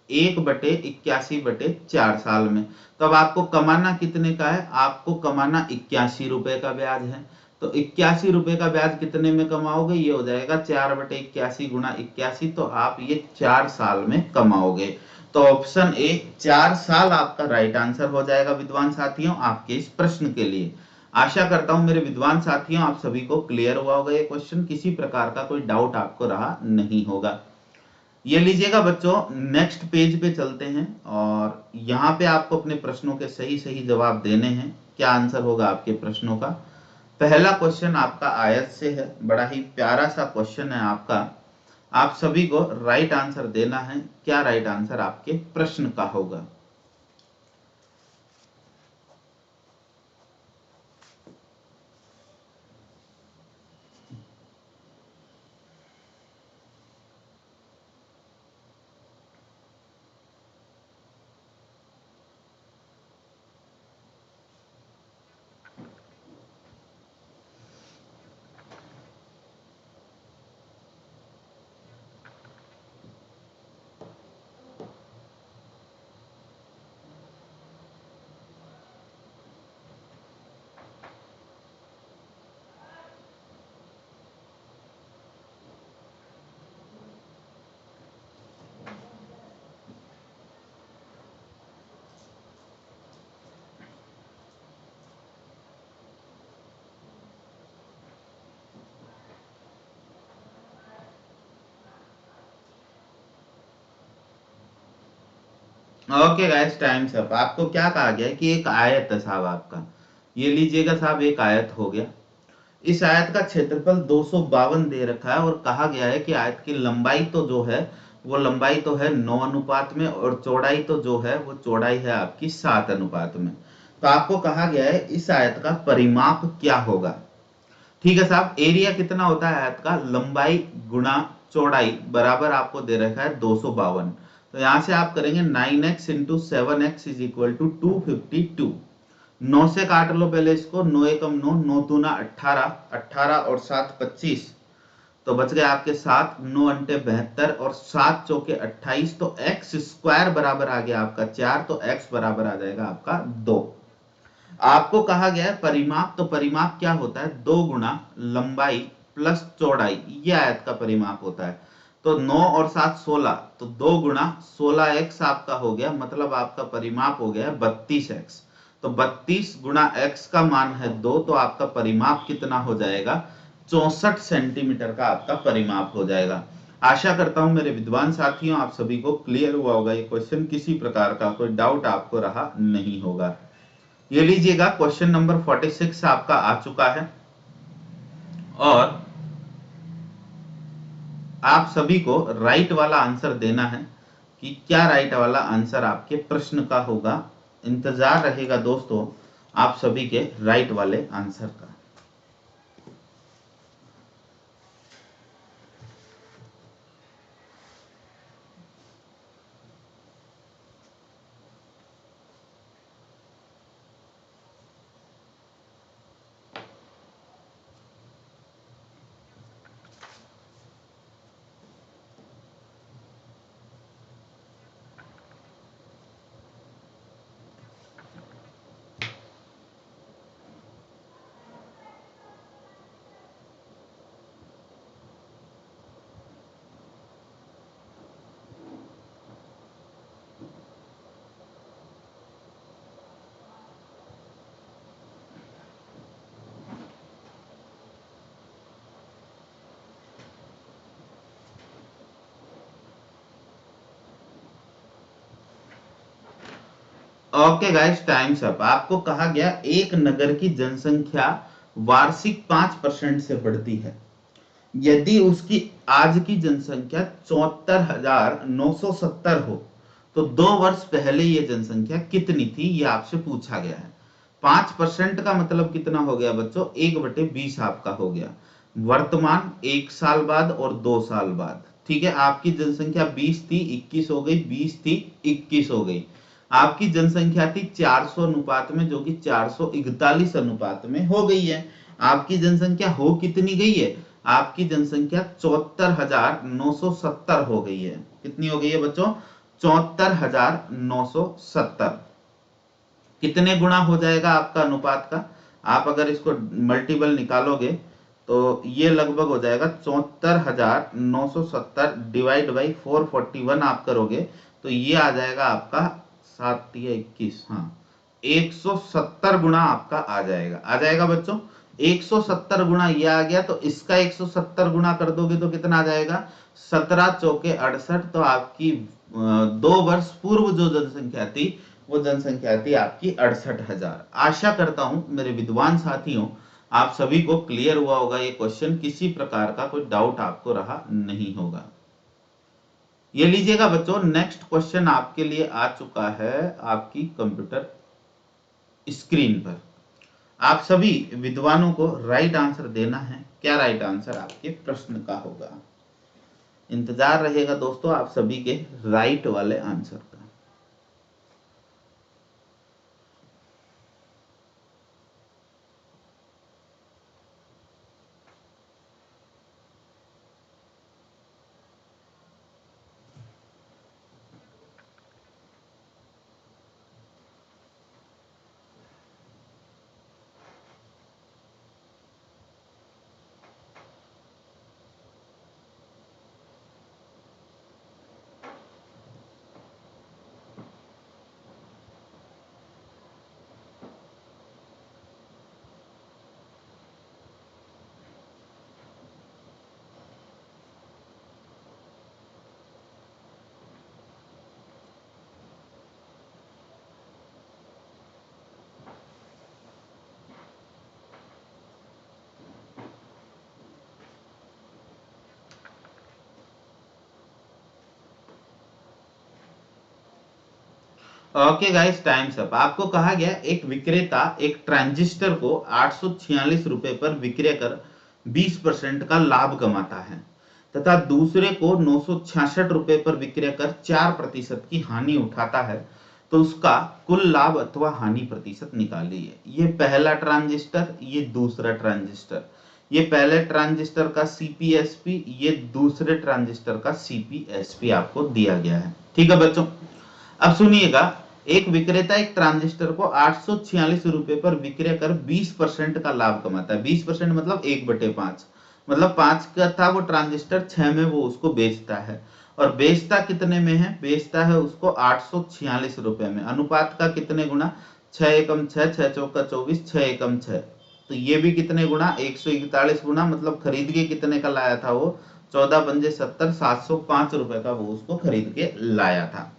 1/81/4 साल में। तो अब आपको कमाना कितने का है? आपको कमाना 81 रुपए का ब्याज है। तो 81 रुपए का ब्याज कितने में कमाओगे? ये हो जाएगा 4/81 गुणा 81, तो आप ये 4 साल में कमाओगे। तो ऑप्शन ए 4 साल आपका राइट आंसर हो जाएगा विद्वान साथियों आपके इस प्रश्न के लिए। आशा करता हूं मेरे विद्वान साथियों आप सभी को क्लियर हुआ होगा ये क्वेश्चन, किसी प्रकार का कोई डाउट आपको रहा नहीं होगा। ये लीजिएगा बच्चों नेक्स्ट पेज पे चलते हैं, और यहाँ पे आपको अपने प्रश्नों के सही सही जवाब देने हैं। क्या आंसर होगा आपके प्रश्नों का? पहला क्वेश्चन आपका आयत से है, बड़ा ही प्यारा सा क्वेश्चन है आपका। आप सभी को राइट आंसर देना है। क्या राइट आंसर आपके प्रश्न का होगा? Okay guys times up. आपको क्या कहा गया है कि एक आयत है साहब आपका, ये लीजिएगा साहब एक आयत हो गया। इस आयत का क्षेत्रफल 252 दे रखा है और कहा गया है कि आयत की लंबाई तो जो है वो लंबाई तो है 9 अनुपात में और चौड़ाई तो जो है वो चौड़ाई है आपकी 7 अनुपात में। तो आपको कहा गया है इस आयत का परिमाप क्या होगा। ठीक है साहब, एरिया कितना होता है आयत का, लंबाई गुणा चौड़ाई बराबर आपको दे रखा है 252। तो यहां से आप करेंगे 9x into 7x is equal to 252। 9 से काट लो पहले इसको, 9 एकम 9, 9 दूना 18, 18 और 7 25, तो बच गए आपके 7, 9 अंटे 72 और 7 चौके 28। तो एक्स स्क्वायर बराबर आ गया आपका 4, तो एक्स बराबर आ जाएगा आपका 2। आपको कहा गया है परिमाप, तो परिमाप क्या होता है, 2 गुना लंबाई प्लस चौड़ाई, ये आयत का परिमाप होता है। तो 9 और 7 16, तो 2 गुना 16x आपका हो गया, मतलब आपका परिमाप हो गया 32x। तो 32 गुना x का मान है 2, तो आपका परिमाप कितना हो जाएगा, 64 सेंटीमीटर का आपका परिमाप हो जाएगा। आशा करता हूं मेरे विद्वान साथियों आप सभी को क्लियर हुआ होगा ये क्वेश्चन, किसी प्रकार का कोई डाउट आपको रहा नहीं होगा। ये लीजिएगा क्वेश्चन नंबर 46 आपका आ चुका है और आप सभी को राइट वाला आंसर देना है कि क्या राइट वाला आंसर आपके प्रश्न का होगा। इंतजार रहेगा दोस्तों आप सभी के राइट वाले आंसर का। Okay guys, times up. आपको कहा गया एक नगर की जनसंख्या वार्षिक 5% से बढ़ती है, यदि उसकी आज की जनसंख्या 74,970 हो तो 2 वर्ष पहले ये जनसंख्या कितनी थी, ये आपसे पूछा गया है। 5% का मतलब कितना हो गया बच्चों, 1/20 आपका हो गया। वर्तमान 1 साल बाद और 2 साल बाद, ठीक है। आपकी जनसंख्या 20 थी, 21 हो गई, 20 थी, 21 हो गई। आपकी जनसंख्या थी 400 अनुपात में, जो कि 441 अनुपात में हो गई है। आपकी जनसंख्या हो कितनी गई है, आपकी जनसंख्या 74,970 हो गई है। कितनी हो गई है बच्चों, 74,970। कितने गुना हो जाएगा आपका अनुपात का, आप अगर इसको मल्टीपल निकालोगे तो ये लगभग हो जाएगा 74,970 डिवाइड बाई 441 आप करोगे तो ये आ जाएगा आपका 7 या 21, हाँ 170 गुना आपका आ जाएगा। आ जाएगा बच्चों, 170 गुना ये आ गया, तो इसका 170 गुना कर दोगे तो कितना आ जाएगा, 17 चौके 68। तो आपकी 2 वर्ष पूर्व जो जनसंख्या थी वो जनसंख्या थी आपकी 68,000। आशा करता हूं मेरे विद्वान साथियों आप सभी को क्लियर हुआ होगा ये क्वेश्चन, किसी प्रकार का कोई डाउट आपको रहा नहीं होगा। ये लीजिएगा बच्चों, नेक्स्ट क्वेश्चन आपके लिए आ चुका है आपकी कंप्यूटर स्क्रीन पर। आप सभी विद्वानों को राइट आंसर देना है, क्या राइट आंसर आपके प्रश्न का होगा। इंतजार रहेगा दोस्तों आप सभी के राइट वाले आंसर का। Okay guys, times up. आपको कहा गया एक विक्रेता एक ट्रांजिस्टर को 846 रुपए पर विक्रय कर 20% का लाभ कमाता है तथा दूसरे को 966 रुपए पर विक्रय कर 4% की हानि उठाता है, तो उसका कुल लाभ अथवा हानि प्रतिशत निकालिए। ये पहला ट्रांजिस्टर, ये दूसरा ट्रांजिस्टर, ये पहले ट्रांजिस्टर का सीपीएसपी, ये दूसरे ट्रांजिस्टर का सीपीएसपी आपको दिया गया है। ठीक है बच्चों, अब सुनिएगा। एक विक्रेता एक ट्रांजिस्टर को 846 रुपए पर विक्रय कर 20% का लाभ कमाता है। 20% मतलब 1/5, मतलब 5 का था वो ट्रांजिस्टर, 6 में वो उसको बेचता है। और बेचता कितने में है? बेचता है उसको 846 रुपए में। अनुपात का कितने गुना? 6 एकम 6, 6 चौका 24, 6 एकम 6। तो ये भी कितने गुना? 141 गुना, मतलब खरीद के कितने का लाया था वो? 14 पंजे 70, 705 रुपए का वो उसको खरीद के लाया था।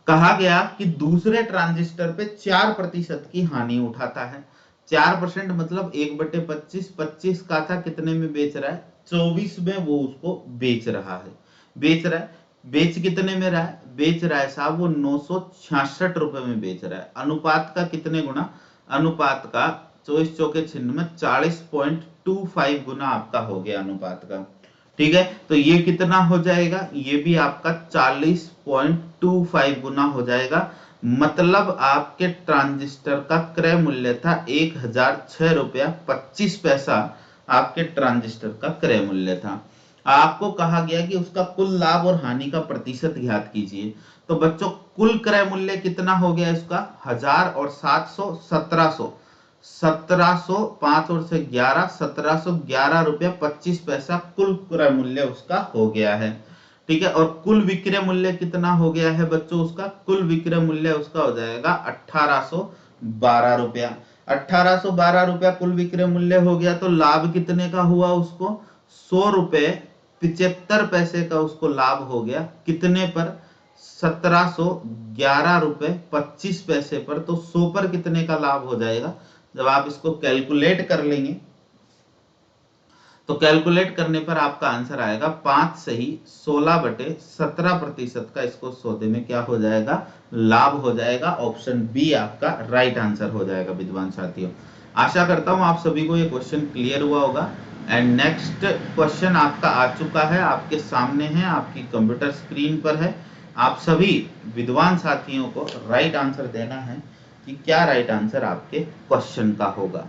कहा गया कि दूसरे ट्रांजिस्टर पे 4% की हानि उठाता है। 4% मतलब 1/25, 25 का था, कितने में बेच रहा है? 24 में वो उसको बेच रहा है। बेच रहा है, बेच कितने में रहा है? बेच रहा है साहब वो 966 रुपए में बेच रहा है। अनुपात का कितने गुना? अनुपात का 24 चौके छिन्न में 40.25 गुना आपका हो गया अनुपात का। ठीक है, तो ये कितना हो जाएगा? ये भी आपका 40.25 गुना हो जाएगा। मतलब आपके ट्रांजिस्टर का क्रय मूल्य था 1006 रुपया 25 पैसा। आपके ट्रांजिस्टर का क्रय मूल्य था। आपको कहा गया कि उसका कुल लाभ और हानि का प्रतिशत ज्ञात कीजिए। तो बच्चों, कुल क्रय मूल्य कितना हो गया इसका? 1000 और 700, 1700। 1700, 5 और से 11, 1711 रुपया 25 पैसा कुल क्रय मूल्य उसका हो गया है। ठीक है, और कुल विक्रय मूल्य कितना हो गया है बच्चों? उसका कुल विक्रय मूल्य उसका हो जाएगा 1812 रुपया। 1812 रुपया कुल विक्रय मूल्य हो गया, तो लाभ कितने का हुआ उसको? 100 रुपए 75 पैसे का उसको लाभ हो गया। कितने पर? 1711 रुपए 25 पैसे पर। तो 100 पर कितने का लाभ हो जाएगा? जब आप इसको कैलकुलेट कर लेंगे तो कैलकुलेट करने पर आपका आंसर आएगा 5 सही 16/17% का इसको सौदे में क्या हो जाएगा? लाभ हो जाएगा। ऑप्शन बी आपका राइट आंसर हो जाएगा विद्वान साथियों। आशा करता हूं आप सभी को ये क्वेश्चन क्लियर हुआ होगा। एंड नेक्स्ट क्वेश्चन आपका आ चुका है, आपके सामने है, आपकी कंप्यूटर स्क्रीन पर है। आप सभी विद्वान साथियों को राइट आंसर देना है कि क्या राइट आंसर आपके क्वेश्चन का होगा।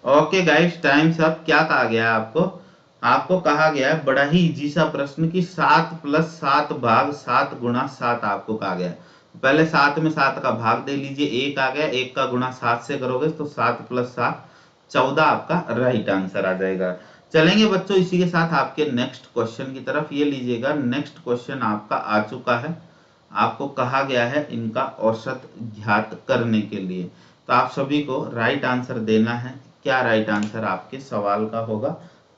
Okay guys, times up. क्या कहा गया है आपको? आपको कहा गया है बड़ा ही इजी सा प्रश्न की 7 + 7 भाग 7 गुणा 7 आपको कहा गया है। पहले 7 में 7 का भाग दे लीजिए, 1 आ गया, 1 का गुणा 7 से करोगे तो 7 + 7 14 आपका राइट आंसर आ जाएगा। चलेंगे बच्चों इसी के साथ आपके नेक्स्ट क्वेश्चन की तरफ। ये लीजिएगा, नेक्स्ट क्वेश्चन आपका आ चुका है। आपको कहा गया है इनका औसत ज्ञात करने के लिए। तो आप सभी को राइट आंसर देना है। क्या राइट आंसर आपके सवाल का होगा?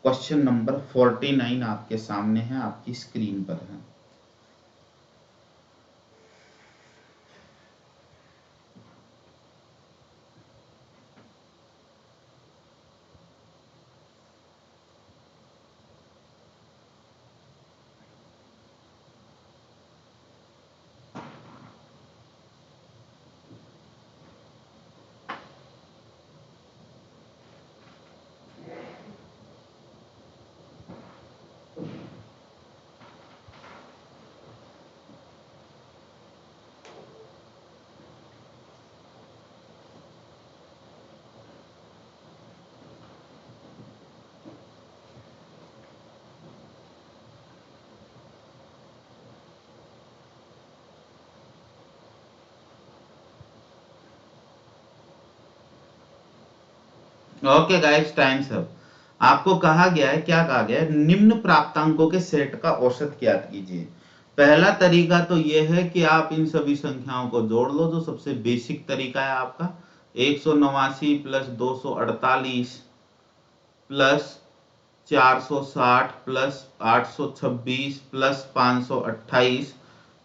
क्वेश्चन नंबर 49 आपके सामने है, आपकी स्क्रीन पर है। Okay guys, times up. आपको कहा गया है, क्या कहा गया है, निम्न प्राप्तांकों के सेट का औसत ज्ञात कीजिए। पहला तरीका तो यह है कि आप इन सभी संख्याओं को जोड़ लो, जो सबसे बेसिक तरीका है आपका। 189 plus 248 plus 460 plus 826 plus 528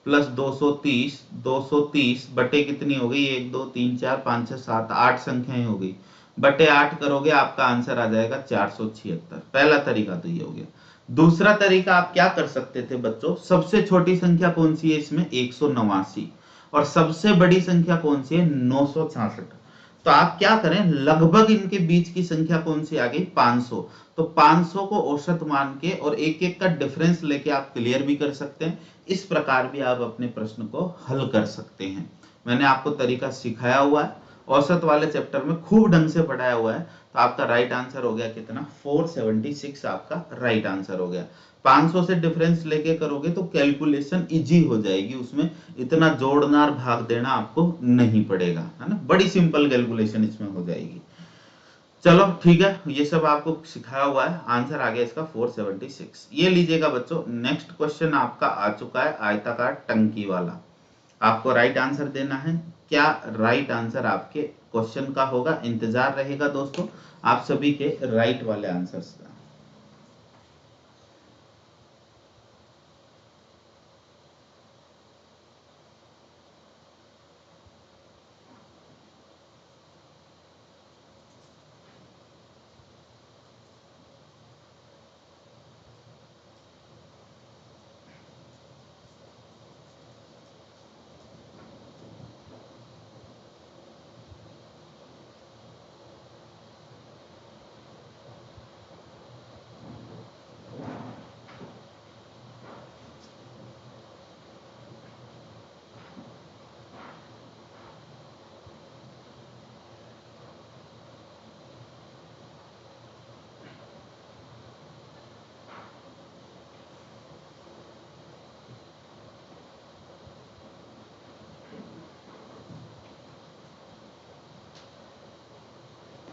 plus 230, 230 बटे कितनी हो गई, 1 2 3 4 5 6 7 8 संख्याएं हो गई, बटे 8 करोगे आपका आंसर आ जाएगा 476। पहला तरीका तो ये हो गया। दूसरा तरीका आप क्या कर सकते थे बच्चों, सबसे छोटी संख्या कौन सी है इसमें, 189, और सबसे बड़ी संख्या कौन सी है, 966। तो आप क्या करें, लगभग इनके बीच की संख्या कौन सी आ गई, 500। तो 500 को औसत मान के और एक एक का डिफरेंस लेके आप क्लियर भी कर सकते हैं। इस प्रकार भी आप अपने प्रश्न को हल कर सकते हैं। मैंने आपको तरीका सिखाया हुआ है, औसत वाले चैप्टर में खूब ढंग से पढ़ाया हुआ है। तो आपका राइट आंसर हो गया कितना, 476 आपका राइट आंसर हो गया। 500 से डिफरेंस लेके करोगे तो कैलकुलेशन इजी हो जाएगी, उसमें इतना जोड़ना और भाग देना आपको नहीं पड़ेगा, है ना, बड़ी सिंपल कैलकुलेशन इसमें हो जाएगी। चलो ठीक है, ये सब आपको सिखाया हुआ है। आंसर आ गया इसका 476। ये लीजिएगा बच्चों, नेक्स्ट क्वेश्चन आपका आ चुका है, आयताकार टंकी वाला। आपको राइट आंसर देना है। क्या राइट आंसर आपके क्वेश्चन का होगा, इंतजार रहेगा दोस्तों आप सभी के राइट वाले आंसर्स का।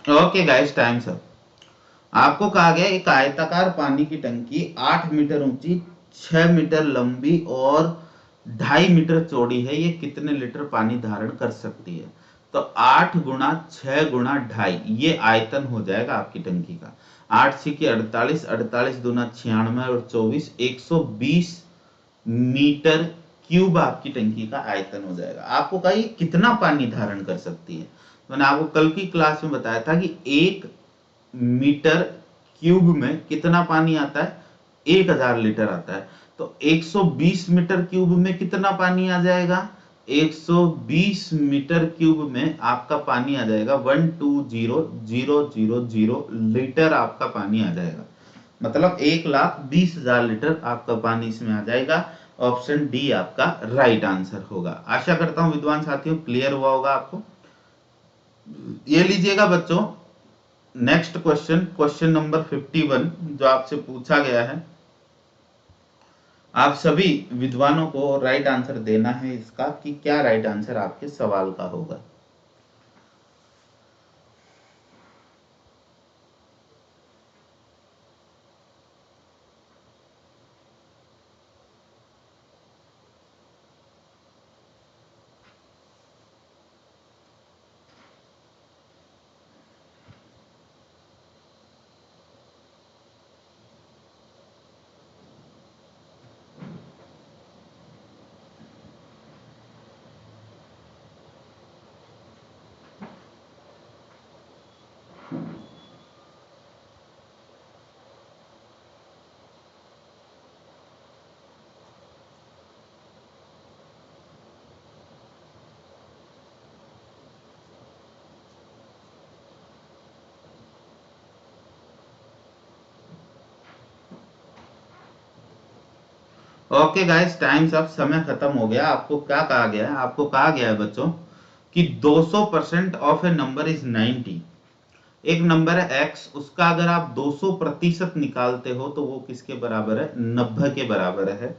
Okay guys, times up. आपको कहा गया एक आयताकार पानी की टंकी 8 मीटर ऊंची, 6 मीटर लंबी और 2.5 मीटर चौड़ी है, ये कितने लीटर पानी धारण कर सकती है। तो 8 गुणा 6 गुणा 2.5, ये आयतन हो जाएगा आपकी टंकी का। 8 6 48, 48 दूना 96 और 24, 120 मीटर क्यूब आपकी टंकी का आयतन हो जाएगा। आपको कहा ये कितना पानी धारण कर सकती है। मैंने आपको कल की क्लास में बताया था कि 1 मीटर क्यूब में कितना पानी आता है, 1000 लीटर आता है। तो 120 मीटर क्यूब में कितना पानी आ जाएगा, 120 मीटर क्यूब में आपका पानी आ जाएगा 120,000 लीटर आपका पानी आ जाएगा। मतलब 1,20,000 लीटर आपका पानी इसमें आ जाएगा। ऑप्शन डी आपका राइट आंसर होगा। आशा करता हूं विद्वान साथियों क्लियर हुआ होगा आपको। ये लीजिएगा बच्चों, नेक्स्ट क्वेश्चन, क्वेश्चन नंबर 51 जो आपसे पूछा गया है। आप सभी विद्वानों को राइट आंसर देना है इसका, कि क्या राइट आंसर आपके सवाल का होगा। ओके गाइस, टाइम्स अप, समय खत्म हो गया। आपको क्या कहा गया है, आपको कहा गया है बच्चों कि 200% ऑफ ए नंबर इज 90। एक नंबर है x, उसका अगर आप 200% निकालते हो तो वो किसके बराबर है, 90 के बराबर है।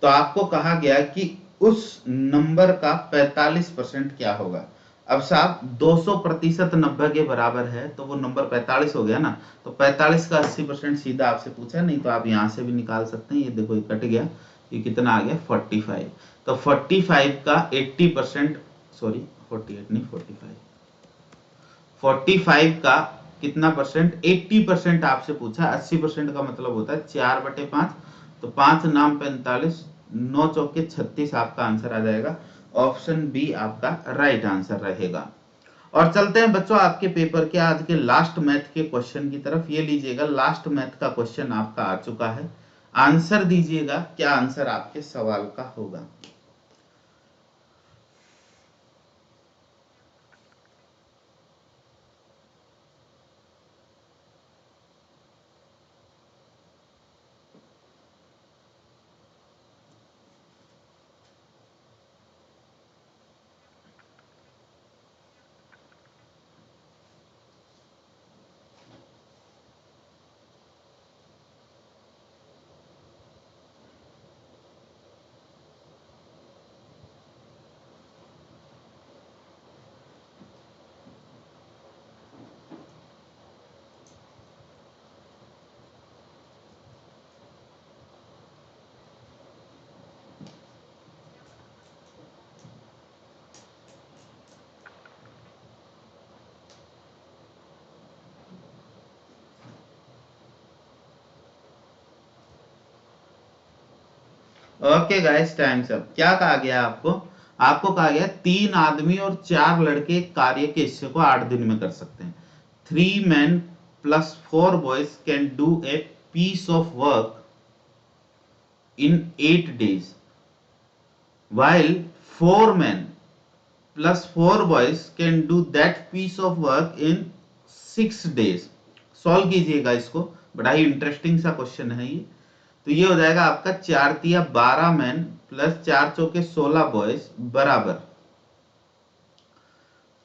तो आपको कहा गया कि उस नंबर का 45% क्या होगा। अब साहब 200% 90 के बराबर है तो वो नंबर 45 हो गया ना। तो 45 का 80% सीधा आपसे पूछा, नहीं तो आप यहां से भी निकाल सकते हैं। ये देखो ये कट गया, ये कितना आ गया 45। तो 45 का 80%, सॉरी 48 नहीं 45, 45 का कितना परसेंट, 80% आपसे पूछा। 80% का मतलब होता है 4/5। तो 5 नाम 45, 9 चौके 36 आपका आंसर आ जाएगा। ऑप्शन बी आपका राइट आंसर रहेगा। और चलते हैं बच्चों आपके पेपर के आज के लास्ट मैथ के क्वेश्चन की तरफ। ये लीजिएगा, लास्ट मैथ का क्वेश्चन आपका आ चुका है। आंसर दीजिएगा, क्या आंसर आपके सवाल का होगा। Okay guys, times up. क्या कहा गया आपको, आपको कहा गया 3 आदमी और 4 लड़के कार्य के हिस्से को 8 दिन में कर सकते हैं। 3 men plus 4 boys can do a piece of work in 8 days while 4 men plus 4 boys can do that piece of work in 6 days। Solve कीजिएगा इसको, बड़ा ही इंटरेस्टिंग सा क्वेश्चन है ये। तो ये हो जाएगा आपका 4 तिया 12 मैन प्लस 4 चौके 16 बॉयज बराबर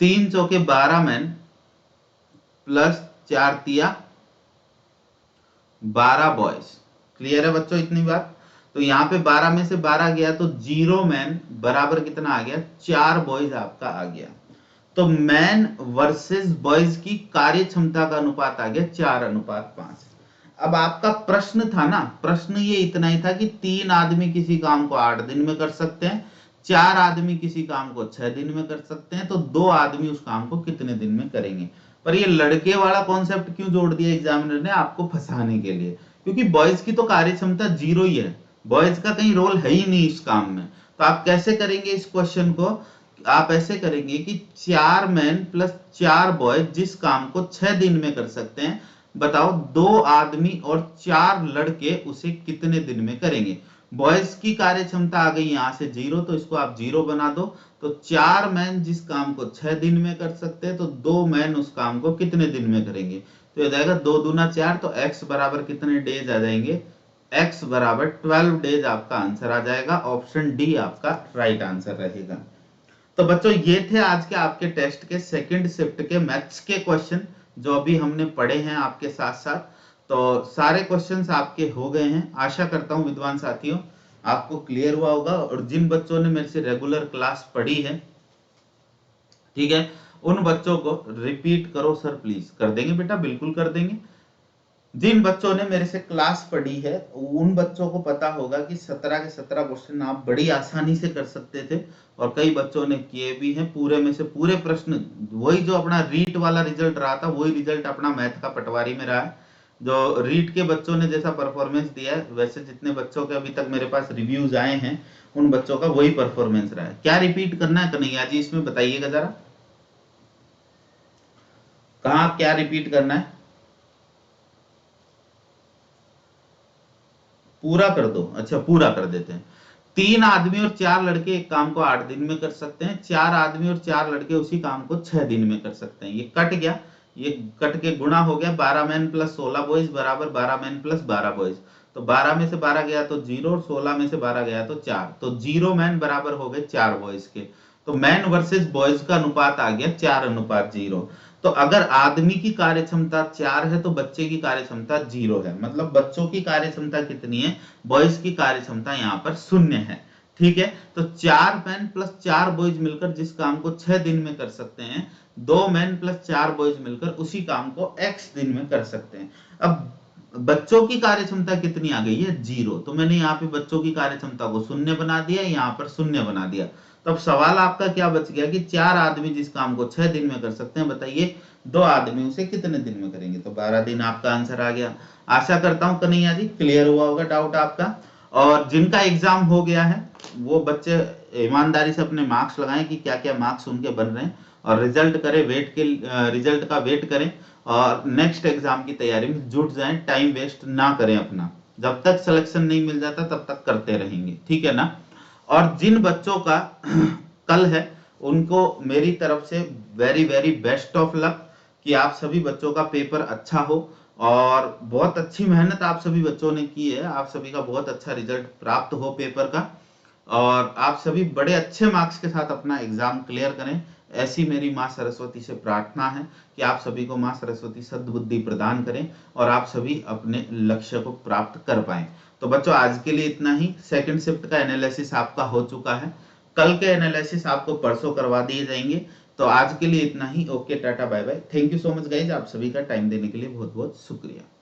3 चौके 12 मैन प्लस 4 तिया 12 बॉयज। क्लियर है बच्चों इतनी बात। तो यहाँ पे 12 में से 12 गया तो 0 मैन बराबर कितना आ गया, 4 बॉयज आपका आ गया। तो मैन वर्सेस बॉयज की कार्य क्षमता का अनुपात आ गया 4:5। अब आपका प्रश्न था ना, प्रश्न ये इतना ही था कि 3 आदमी किसी काम को 8 दिन में कर सकते हैं, 4 आदमी किसी काम को 6 दिन में कर सकते हैं, तो 2 आदमी उस काम को कितने दिन में करेंगे। पर ये लड़के वाला कॉन्सेप्ट क्यों जोड़ दिया एग्जामिनर ने, आपको फंसाने के लिए, क्योंकि बॉयज की तो कार्य क्षमता 0 ही है, बॉयज का कहीं रोल है ही नहीं इस काम में। तो आप कैसे करेंगे इस क्वेश्चन को, आप ऐसे करेंगे कि 4 मैन प्लस 4 बॉय जिस काम को 6 दिन में कर सकते हैं, बताओ 2 आदमी और 4 लड़के उसे कितने दिन में करेंगे। बॉयज की कार्य क्षमता आ गई यहां से 0, तो इसको आप 0 बना दो। तो 4 मैन जिस काम को 6 दिन में कर सकते हैं, तो 2 मैन उस काम को कितने दिन में करेंगे। तो ये जाएगा 2 दूना 4, तो x बराबर कितने डेज आ जाएंगे, x बराबर 12 डेज आपका आंसर आ जाएगा। ऑप्शन डी आपका राइट आंसर रहेगा। तो बच्चों ये थे आज के आपके टेस्ट के सेकंड शिफ्ट के मैथ्स के क्वेश्चन जो अभी हमने पढ़े हैं आपके साथ साथ। तो सारे क्वेश्चंस आपके हो गए हैं, आशा करता हूं विद्वान साथियों आपको क्लियर हुआ होगा। और जिन बच्चों ने मेरे से रेगुलर क्लास पढ़ी है, ठीक है, उन बच्चों को रिपीट करो सर प्लीज। कर देंगे बेटा, बिल्कुल कर देंगे। जिन बच्चों ने मेरे से क्लास पढ़ी है उन बच्चों को पता होगा कि 17 के 17 क्वेश्चन आप बड़ी आसानी से कर सकते थे, और कई बच्चों ने किए भी हैं। पूरे में से पूरे प्रश्न, वही जो अपना रीट वाला रिजल्ट रहा था वही रिजल्ट अपना मैथ का पटवारी में रहा है। जो रीट के बच्चों ने जैसा परफॉर्मेंस दिया है, वैसे जितने बच्चों के अभी तक मेरे पास रिव्यूज आए हैं उन बच्चों का वही परफॉर्मेंस रहा है। क्या रिपीट करना है कन्हैया जी, इसमें बताइएगा जरा, कहाँ क्या रिपीट करना है। पूरा कर दो, अच्छा पूरा कर देते हैं। 3 आदमी और 4 लड़के एक काम को 8 दिन में कर सकते हैं, 4 आदमी और 4 लड़के उसी काम को 6 दिन में कर सकते हैं। ये कट गया, ये कट के गुणा हो गया, 12 मैन प्लस 16 बॉयज बराबर 12 मैन प्लस 12 बॉयज। तो 12 में से 12 गया तो 0, और 16 में से 12 गया तो 4, तो 0 मैन बराबर हो गए 4 बॉयज के। तो मैन वर्सेस बॉयज का अनुपात आ गया 4:0। तो अगर आदमी की कार्य क्षमता 4 है तो बच्चे की कार्य क्षमता 0 है, मतलब बच्चों की कार्य क्षमता कितनी है, बॉयज की कार्य क्षमता यहाँ पर 0 है। ठीक है, तो 4 मैन प्लस 4 बॉयज मिलकर जिस काम को 6 दिन में कर सकते हैं, 2 मैन प्लस 4 बॉयज मिलकर उसी काम को x दिन में कर सकते हैं। अब बच्चों की कार्यक्षमता कितनी आ गई है, 0। तो मैंने यहाँ पे बच्चों की कार्यक्षमता को 0 बना दिया, यहाँ पर 0 बना दिया। तो अब सवाल आपका क्या बच गया कि 4 आदमी जिस काम को 6 दिन में कर सकते हैं, बताइए 2 आदमी उसे कितने दिन में करेंगे। तो 12 दिन आपका आंसर आ गया। आशा करता हूं कन्हैया जी क्लियर हुआ होगा डाउट आपका। और जिनका एग्जाम हो गया है वो बच्चे ईमानदारी से अपने मार्क्स लगाएं कि क्या क्या मार्क्स उनके बन रहे हैं, और रिजल्ट करें, रिजल्ट का वेट करें, और नेक्स्ट एग्जाम की तैयारी में जुट जाएं, टाइम वेस्ट ना करें अपना। जब तक सिलेक्शन नहीं मिल जाता तब तक करते रहेंगे, ठीक है ना। और जिन बच्चों का कल है उनको मेरी तरफ से very very best of luck, कि आप सभी बच्चों का पेपर अच्छा हो, और बहुत अच्छी मेहनत आप सभी बच्चों ने की है, आप सभी का बहुत अच्छा रिजल्ट प्राप्त हो पेपर का, और आप सभी बड़े अच्छे मार्क्स के साथ अपना एग्जाम क्लियर करें। ऐसी मेरी माँ सरस्वती से प्रार्थना है कि आप सभी को माँ सरस्वती सद्बुद्धि प्रदान करें और आप सभी अपने लक्ष्य को प्राप्त कर पाएं। तो बच्चों आज के लिए इतना ही। सेकंड शिफ्ट का एनालिसिस आपका हो चुका है, कल के एनालिसिस आपको परसों करवा दिए जाएंगे। तो आज के लिए इतना ही। Okay, tata bye bye, thank you so much guys, आप सभी का टाइम देने के लिए बहुत बहुत शुक्रिया।